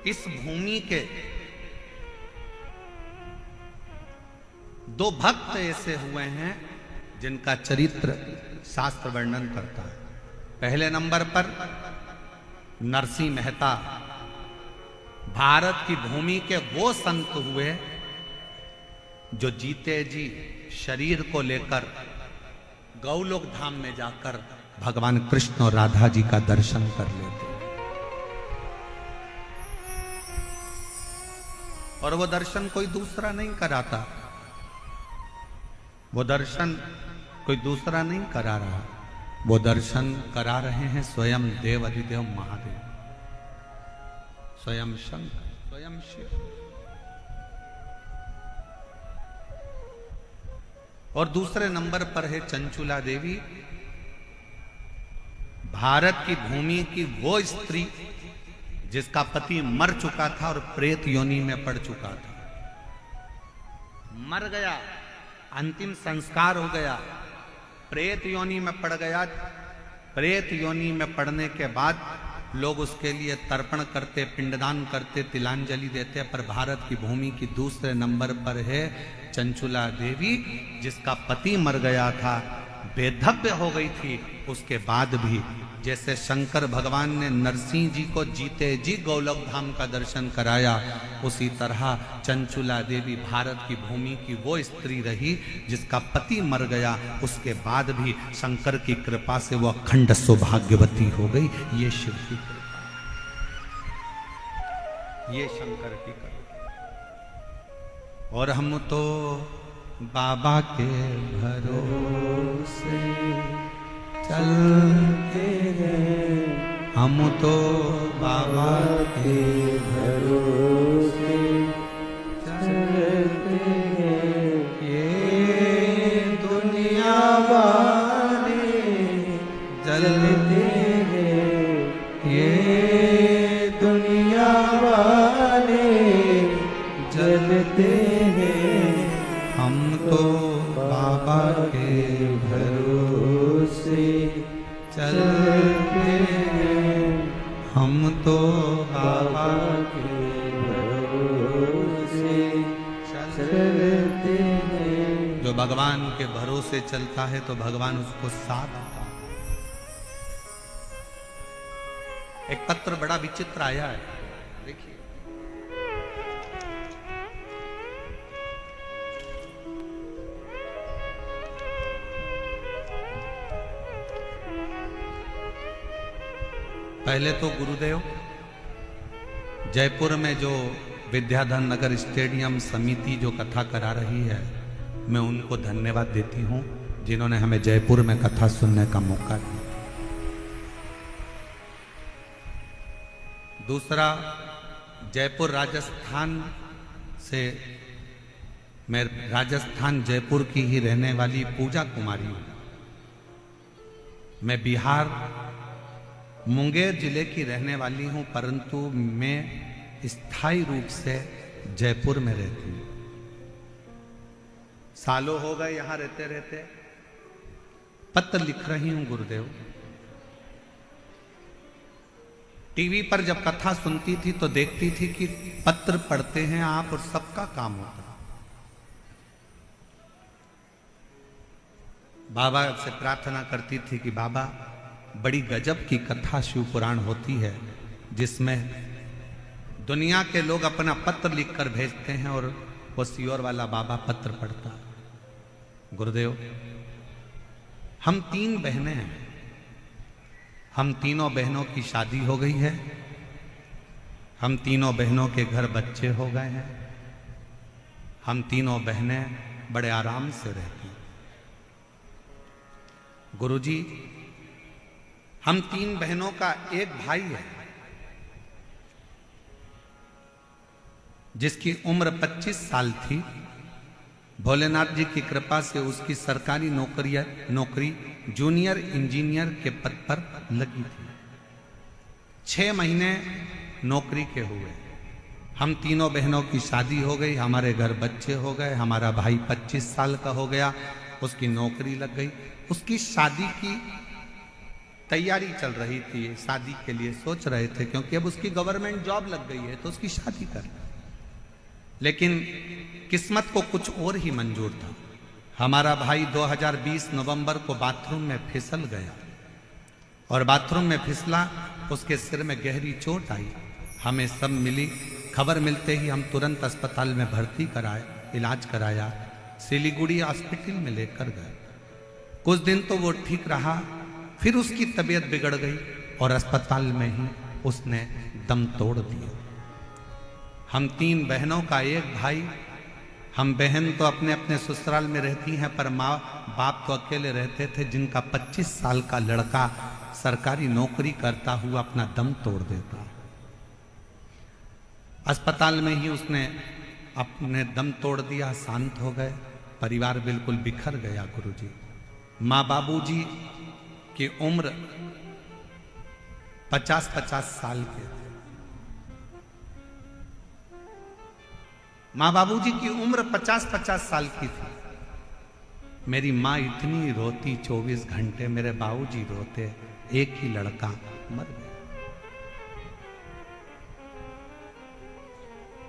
Speaker 1: इस भूमि के 2 भक्त ऐसे हुए हैं जिनका चरित्र शास्त्र वर्णन करता है। पहले नंबर पर नरसिंह मेहता, भारत की भूमि के वो संत हुए जो जीते जी शरीर को लेकर गौलोक धाम में जाकर भगवान कृष्ण और राधा जी का दर्शन कर लेते। और वो दर्शन कोई दूसरा नहीं कराता, वो दर्शन कोई दूसरा नहीं करा रहा, वो दर्शन करा रहे हैं स्वयं देव अधिदेव महादेव, स्वयं शंकर, स्वयं शिव। और दूसरे नंबर पर है चंचुला देवी, भारत की भूमि की वो स्त्री जिसका पति मर चुका था और प्रेत योनि में पड़ चुका था, मर गया, अंतिम संस्कार हो गया, प्रेत योनि में पड़ गया। प्रेत योनि में पड़ने के बाद लोग उसके लिए तर्पण करते, पिंडदान करते, तिलांजलि देते, पर भारत की भूमि की दूसरे नंबर पर है चंचुला देवी, जिसका पति मर गया था, बेधव्य हो गई थी। उसके बाद भी जैसे शंकर भगवान ने नरसिंह जी को जीते जी गौलोक धाम का दर्शन कराया, उसी तरह चंचुला देवी भारत की भूमि की वो स्त्री रही जिसका पति मर गया, उसके बाद भी शंकर की कृपा से वो अखंड सौभाग्यवती हो गई। ये शिव की कृपा, ये शंकर की कृपा। और हम तो बाबा के भरोसे चलते हैं, हम तो बाबा के भरोसे चलते हैं, ये दुनिया वाले जलते हैं, ये दुनिया वाले जलते हैं, हम तो बाबा के भरोसे चलते हैं, हम तो बाबा के भरोसे चलते हैं। जो भगवान के भरोसे चलता है तो भगवान उसको साथ देता है। एक पत्र बड़ा विचित्र आया है, देखिए। पहले तो गुरुदेव, जयपुर में जो विद्याधर नगर स्टेडियम समिति जो कथा करा रही है, मैं उनको धन्यवाद देती हूं जिन्होंने हमें जयपुर में कथा सुनने का मौका दिया। दूसरा, जयपुर राजस्थान से, मैं राजस्थान जयपुर की ही रहने वाली पूजा कुमारी हूं। मैं बिहार मुंगेर जिले की रहने वाली हूं, परंतु मैं स्थायी रूप से जयपुर में रहती हूं। सालों हो गए यहां रहते रहते। पत्र लिख रही हूं गुरुदेव। टीवी पर जब कथा सुनती थी तो देखती थी कि पत्र पढ़ते हैं आप और सबका काम होता है। बाबा से प्रार्थना करती थी कि बाबा, बड़ी गजब की कथा शिव पुराण होती है जिसमें दुनिया के लोग अपना पत्र लिखकर भेजते हैं और वो सियोर वाला बाबा पत्र पढ़ता। गुरुदेव, हम 3 बहनें हैं, हम तीनों बहनों की शादी हो गई है, हम तीनों बहनों के घर बच्चे हो गए हैं, हम तीनों बहनें बड़े आराम से रहती हैं। गुरुजी, हम 3 बहनों का एक भाई है जिसकी उम्र 25 साल थी। भोलेनाथ जी की कृपा से उसकी सरकारी नौकरी जूनियर इंजीनियर के पद पर लगी थी। 6 महीने नौकरी के हुए, हम तीनों बहनों की शादी हो गई, हमारे घर बच्चे हो गए, हमारा भाई 25 साल का हो गया, उसकी नौकरी लग गई। उसकी शादी की तैयारी चल रही थी, शादी के लिए सोच रहे थे क्योंकि अब उसकी गवर्नमेंट जॉब लग गई है तो उसकी शादी कर। लेकिन किस्मत को कुछ और ही मंजूर था। हमारा भाई 2020 नवंबर को बाथरूम में फिसल गया और बाथरूम में फिसला, उसके सिर में गहरी चोट आई। हमें सब मिली, खबर मिलते ही हम तुरंत अस्पताल में भर्ती कराए, इलाज कराया। सिलीगुड़ी हॉस्पिटल में लेकर गए। कुछ दिन तो वो ठीक रहा, फिर उसकी तबीयत बिगड़ गई और अस्पताल में ही उसने दम तोड़ दिया। हम 3 बहनों का एक भाई, हम बहन तो अपने अपने ससुराल में रहती हैं, पर माँ बाप तो अकेले रहते थे, जिनका 25 साल का लड़का सरकारी नौकरी करता हुआ अपना दम तोड़ देता। अस्पताल में ही उसने अपने दम तोड़ दिया, शांत हो गए, परिवार बिल्कुल बिखर गया गुरुजी। माँ बाबूजी की उम्र 50-50 साल के थे। माँ बाबूजी की उम्र 50-50 साल की थी। मेरी माँ इतनी रोती 24 घंटे, मेरे बाबूजी रोते, एक ही लड़का मर गया।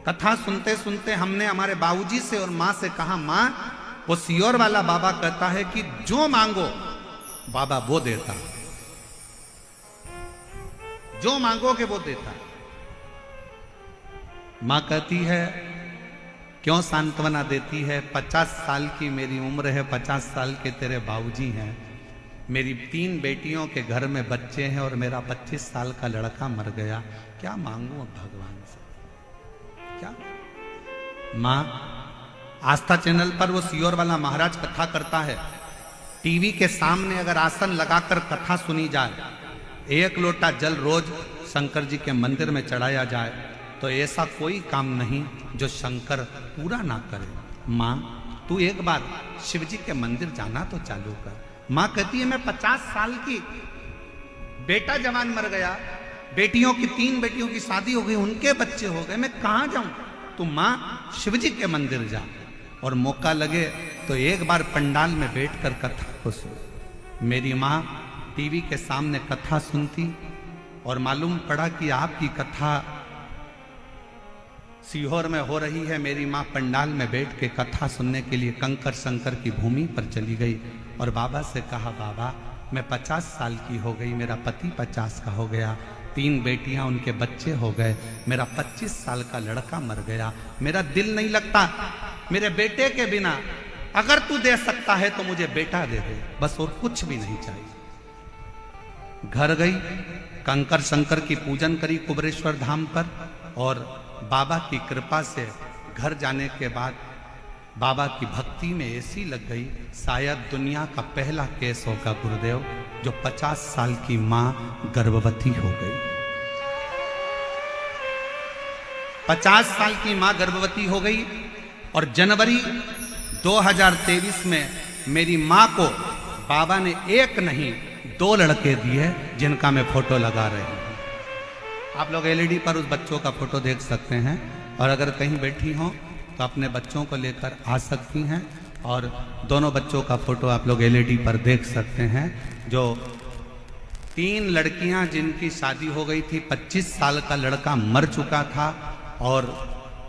Speaker 1: कथा सुनते सुनते हमने हमारे बाबूजी से और माँ से कहा, माँ वो सियोर वाला बाबा कहता है कि जो मांगो बाबा वो देता, जो मांगोगे वो देता। माँ कहती है क्यों सांत्वना देती है, 50 साल की मेरी उम्र है, 50 साल के तेरे बाबूजी हैं, मेरी 3 बेटियों के घर में बच्चे हैं और मेरा 25 साल का लड़का मर गया, क्या मांगू अब भगवान से, क्या। माँ आस्था चैनल पर वो सियोर वाला महाराज कथा करता है, टीवी के सामने अगर आसन लगाकर कथा सुनी जाए, 1 लोटा जल रोज शंकर जी के मंदिर में चढ़ाया जाए, तो ऐसा कोई काम नहीं जो शंकर पूरा ना करे। माँ तू एक बार शिव जी के मंदिर जाना तो चालू कर। माँ कहती है मैं 50 साल की, बेटा जवान मर गया, बेटियों की 3 बेटियों की शादी हो गई, उनके बच्चे हो गए, मैं कहाँ जाऊं। तू माँ शिव जी के मंदिर जा, और मौका लगे तो एक बार पंडाल में बैठकर कथा को सुन। मेरी माँ टीवी के सामने कथा सुनती और मालूम पड़ा कि आपकी कथा सीहोर में हो रही है। मेरी माँ पंडाल में बैठ के कथा सुनने के लिए कंकर शंकर की भूमि पर चली गई और बाबा से कहा, बाबा मैं 50 साल की हो गई, मेरा पति 50 का हो गया, 3 बेटियां उनके बच्चे हो गए, मेरा 25 साल का लड़का मर गया, मेरा दिल नहीं लगता मेरे बेटे के बिना, अगर तू दे सकता है तो मुझे बेटा दे दे, बस और कुछ भी नहीं चाहिए। घर गई, कंकर शंकर की पूजन करी कुबरेश्वर धाम पर, और बाबा की कृपा से घर जाने के बाद बाबा की भक्ति में ऐसी लग गई, शायद दुनिया का पहला केस होगा गुरुदेव जो 50 साल की मां गर्भवती हो गई। 50 साल की मां गर्भवती हो गई और जनवरी 2023 में मेरी मां को बाबा ने 1 नहीं 2 लड़के दिए, जिनका मैं फोटो लगा रही हूं। आप लोग एलईडी पर उस बच्चों का फोटो देख सकते हैं, और अगर कहीं बैठी हो तो अपने बच्चों को लेकर आ सकती हैं, और दोनों बच्चों का फोटो आप लोग एलईडी पर देख सकते हैं। जो 3 लड़कियां जिनकी शादी हो गई थी, 25 साल का लड़का मर चुका था, और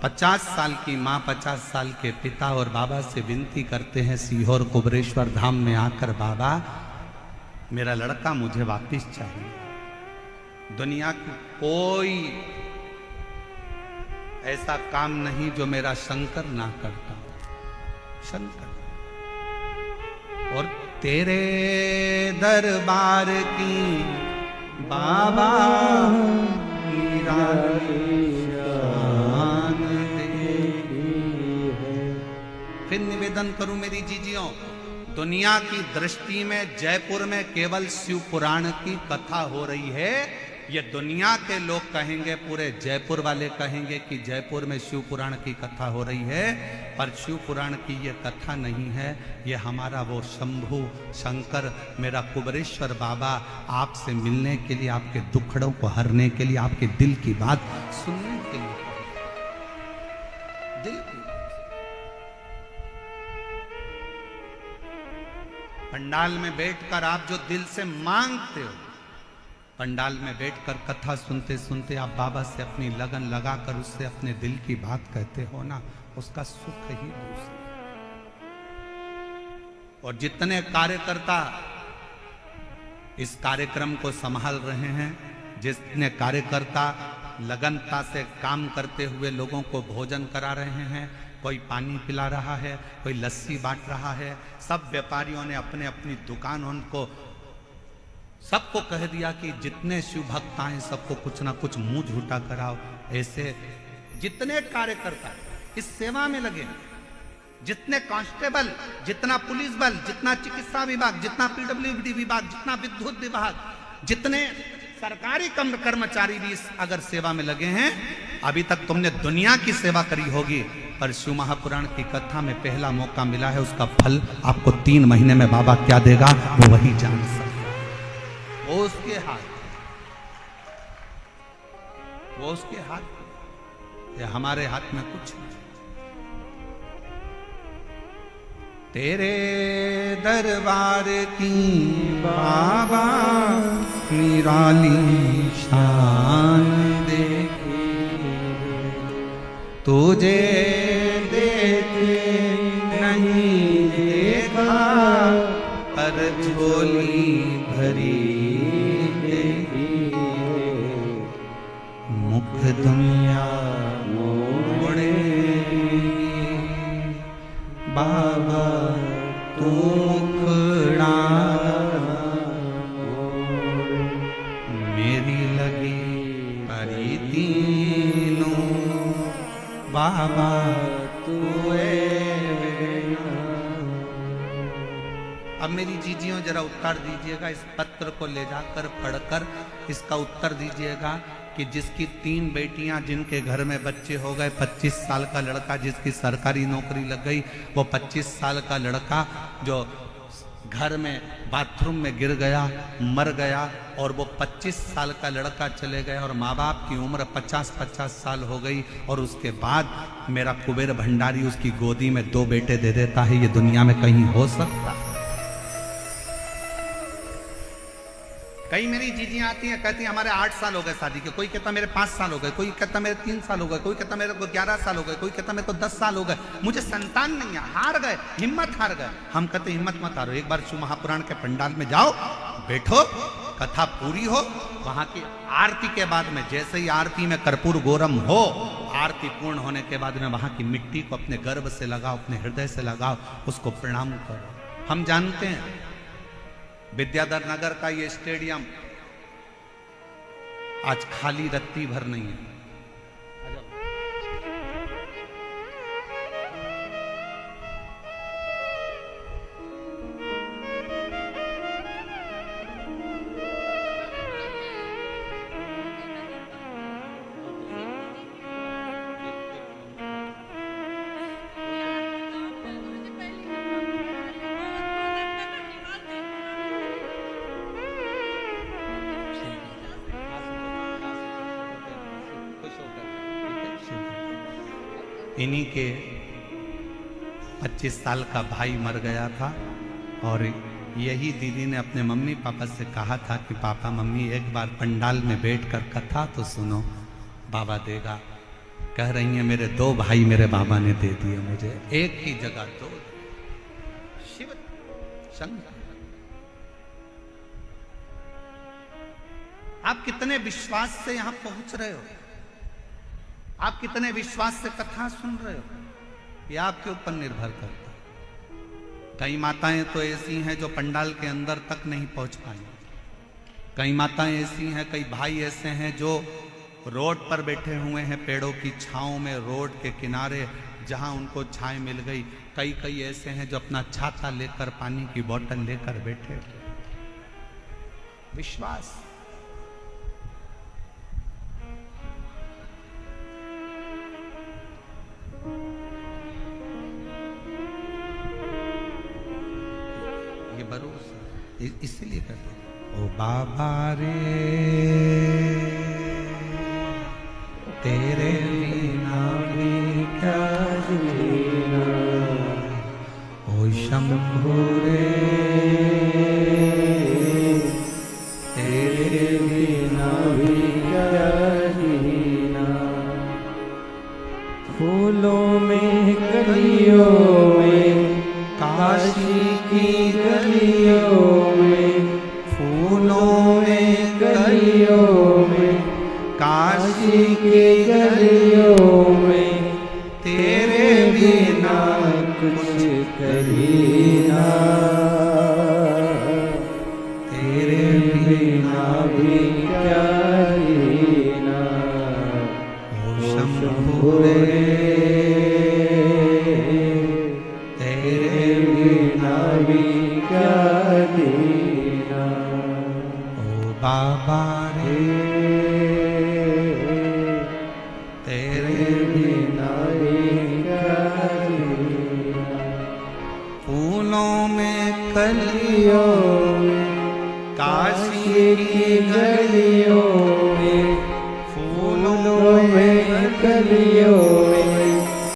Speaker 1: 50 साल की माँ, 50 साल के पिता, और बाबा से विनती करते हैं सीहोर कुबरेश्वर धाम में आकर, बाबा मेरा लड़का मुझे वापिस चाहिए। दुनिया की कोई ऐसा काम नहीं जो मेरा शंकर ना करता, शंकर। और तेरे दरबार की बाबा फिर निवेदन करूं मेरी जीजियों, दुनिया की दृष्टि में जयपुर में केवल शिव पुराण की कथा हो रही है। ये दुनिया के लोग कहेंगे, पूरे जयपुर वाले कहेंगे कि जयपुर में शिव पुराण की कथा हो रही है, पर शिव पुराण की ये कथा नहीं है। ये हमारा वो शंभु शंकर, मेरा कुबरेश्वर बाबा आपसे मिलने के लिए, आपके दुखड़ों को हरने के लिए, आपके दिल की बात सुनने के लिए, दिल की पंडाल में बैठकर आप जो दिल से मांगते हो, पंडाल में बैठकर कथा सुनते सुनते आप बाबा से अपनी लगन लगाकर उससे अपने दिल की बात कहते हो ना, उसका सुख ही दूसरा। और जितने कार्यकर्ता इस कार्यक्रम को संभाल रहे हैं, जितने कार्यकर्ता लगनता से काम करते हुए लोगों को भोजन करा रहे हैं, कोई पानी पिला रहा है, कोई लस्सी बांट रहा है। सब व्यापारियों ने अपने अपनी दुकान उनको सबको कह दिया कि जितने शिव भक्त आए सबको कुछ ना कुछ मुंह झूठा कराओ। ऐसे जितने कार्यकर्ता इस सेवा में लगे, जितने कांस्टेबल, जितना पुलिस बल, जितना चिकित्सा विभाग, जितना पीडब्ल्यूडी विभाग, जितना विद्युत विभाग, जितने सरकारी कर्मचारी भी इस अगर सेवा में लगे हैं, अभी तक तुमने दुनिया की सेवा करी होगी, पर शिव महापुराण की कथा में पहला मौका मिला है, उसका फल आपको 3 महीने में बाबा क्या देगा वो वही जान सकता है। वो उसके हाथ, वो उसके हाथ, ये हमारे हाथ में कुछ नहीं। तेरे दरबार की बाबा निराली शान देखे, तुझे देखे नहीं देखा, पर झोली भरी देखी, मुख दुनिया मोड़े बाबा तू मुखड़ा मेरी लगी परी तीनों, बाबा तू अब मेरी जीजियों जरा उत्तर दीजिएगा, इस पत्र को ले जाकर पढ़कर इसका उत्तर दीजिएगा कि जिसकी 3 बेटियां, जिनके घर में बच्चे हो गए, 25 साल का लड़का जिसकी सरकारी नौकरी लग गई, वो 25 साल का लड़का जो घर में बाथरूम में गिर गया, मर गया, और वो 25 साल का लड़का चले गए और माँ बाप की उम्र 50-50 साल हो गई, और उसके बाद मेरा कुबेर भंडारी उसकी गोदी में 2 बेटे दे देता है। ये दुनिया में कहीं हो सकता? कई मेरी जीजियां आती हैं, कहती हैं हमारे 8 साल हो गए शादी के, कोई कहता मेरे 5 साल हो गए, कोई कहता मेरे 3 साल हो गए, कोई कहता मेरे को 11 साल हो गए, कोई कहता मेरे को 10 साल हो गए, मुझे संतान नहीं है, हार गए, हिम्मत हार गए। हम कहते हिम्मत मत हारो, एक बार शिव महापुराण के पंडाल में जाओ, बैठो, कथा पूरी हो, वहां की आरती के बाद में जैसे ही आरती में कर्पूर गौरम हो, आरती पूर्ण होने के बाद में वहां की मिट्टी को अपने गर्भ से लगाओ, अपने हृदय से लगाओ, उसको प्रणाम करो। हम जानते हैं विद्याधर नगर का ये स्टेडियम आज खाली रत्ती भर नहीं है। इन्हीं के 25 साल का भाई मर गया था, और यही दीदी ने अपने मम्मी पापा से कहा था कि पापा मम्मी एक बार पंडाल में बैठकर कथा तो सुनो, बाबा देगा। कह रही हैं मेरे 2 भाई मेरे बाबा ने दे दिए मुझे, एक ही जगह 2। शिव शंकर, आप कितने विश्वास से यहां पहुंच रहे हो, आप कितने विश्वास से कथा सुन रहे हो, ये आपके ऊपर निर्भर करता है। कई माताएं तो ऐसी हैं जो पंडाल के अंदर तक नहीं पहुंच पाई, कई माताएं ऐसी हैं, कई भाई ऐसे हैं जो रोड पर बैठे हुए हैं, पेड़ों की छांव में, रोड के किनारे जहां उनको छाए मिल गई। कई ऐसे हैं जो अपना छाता लेकर, पानी की बोतल लेकर बैठे। विश्वास, ये भरोसा, इसीलिए कहते हैं ओ बाबा रे तेरे बिना भी क्या जीना, ओ शंभू रे तेरे बिना भी क्या जीना,
Speaker 2: फूलों में कलियों में काशी की गलियों में,
Speaker 1: फूलों में
Speaker 2: गलियों में काशी की गलियों में,
Speaker 1: तेरे भी
Speaker 2: कहीं ना, तेरे बिना भी क्या जीना।
Speaker 1: ओ शंभु रे,
Speaker 2: तेरे बिना भी क्या जीना।
Speaker 1: ओ बाबा रे, तेरे
Speaker 2: बिना भी क्या जीना।
Speaker 1: फूलों में कलियों
Speaker 2: गलियों में,
Speaker 1: काशी
Speaker 2: की गलियों में,
Speaker 1: फूलों
Speaker 2: फूलों में गलियों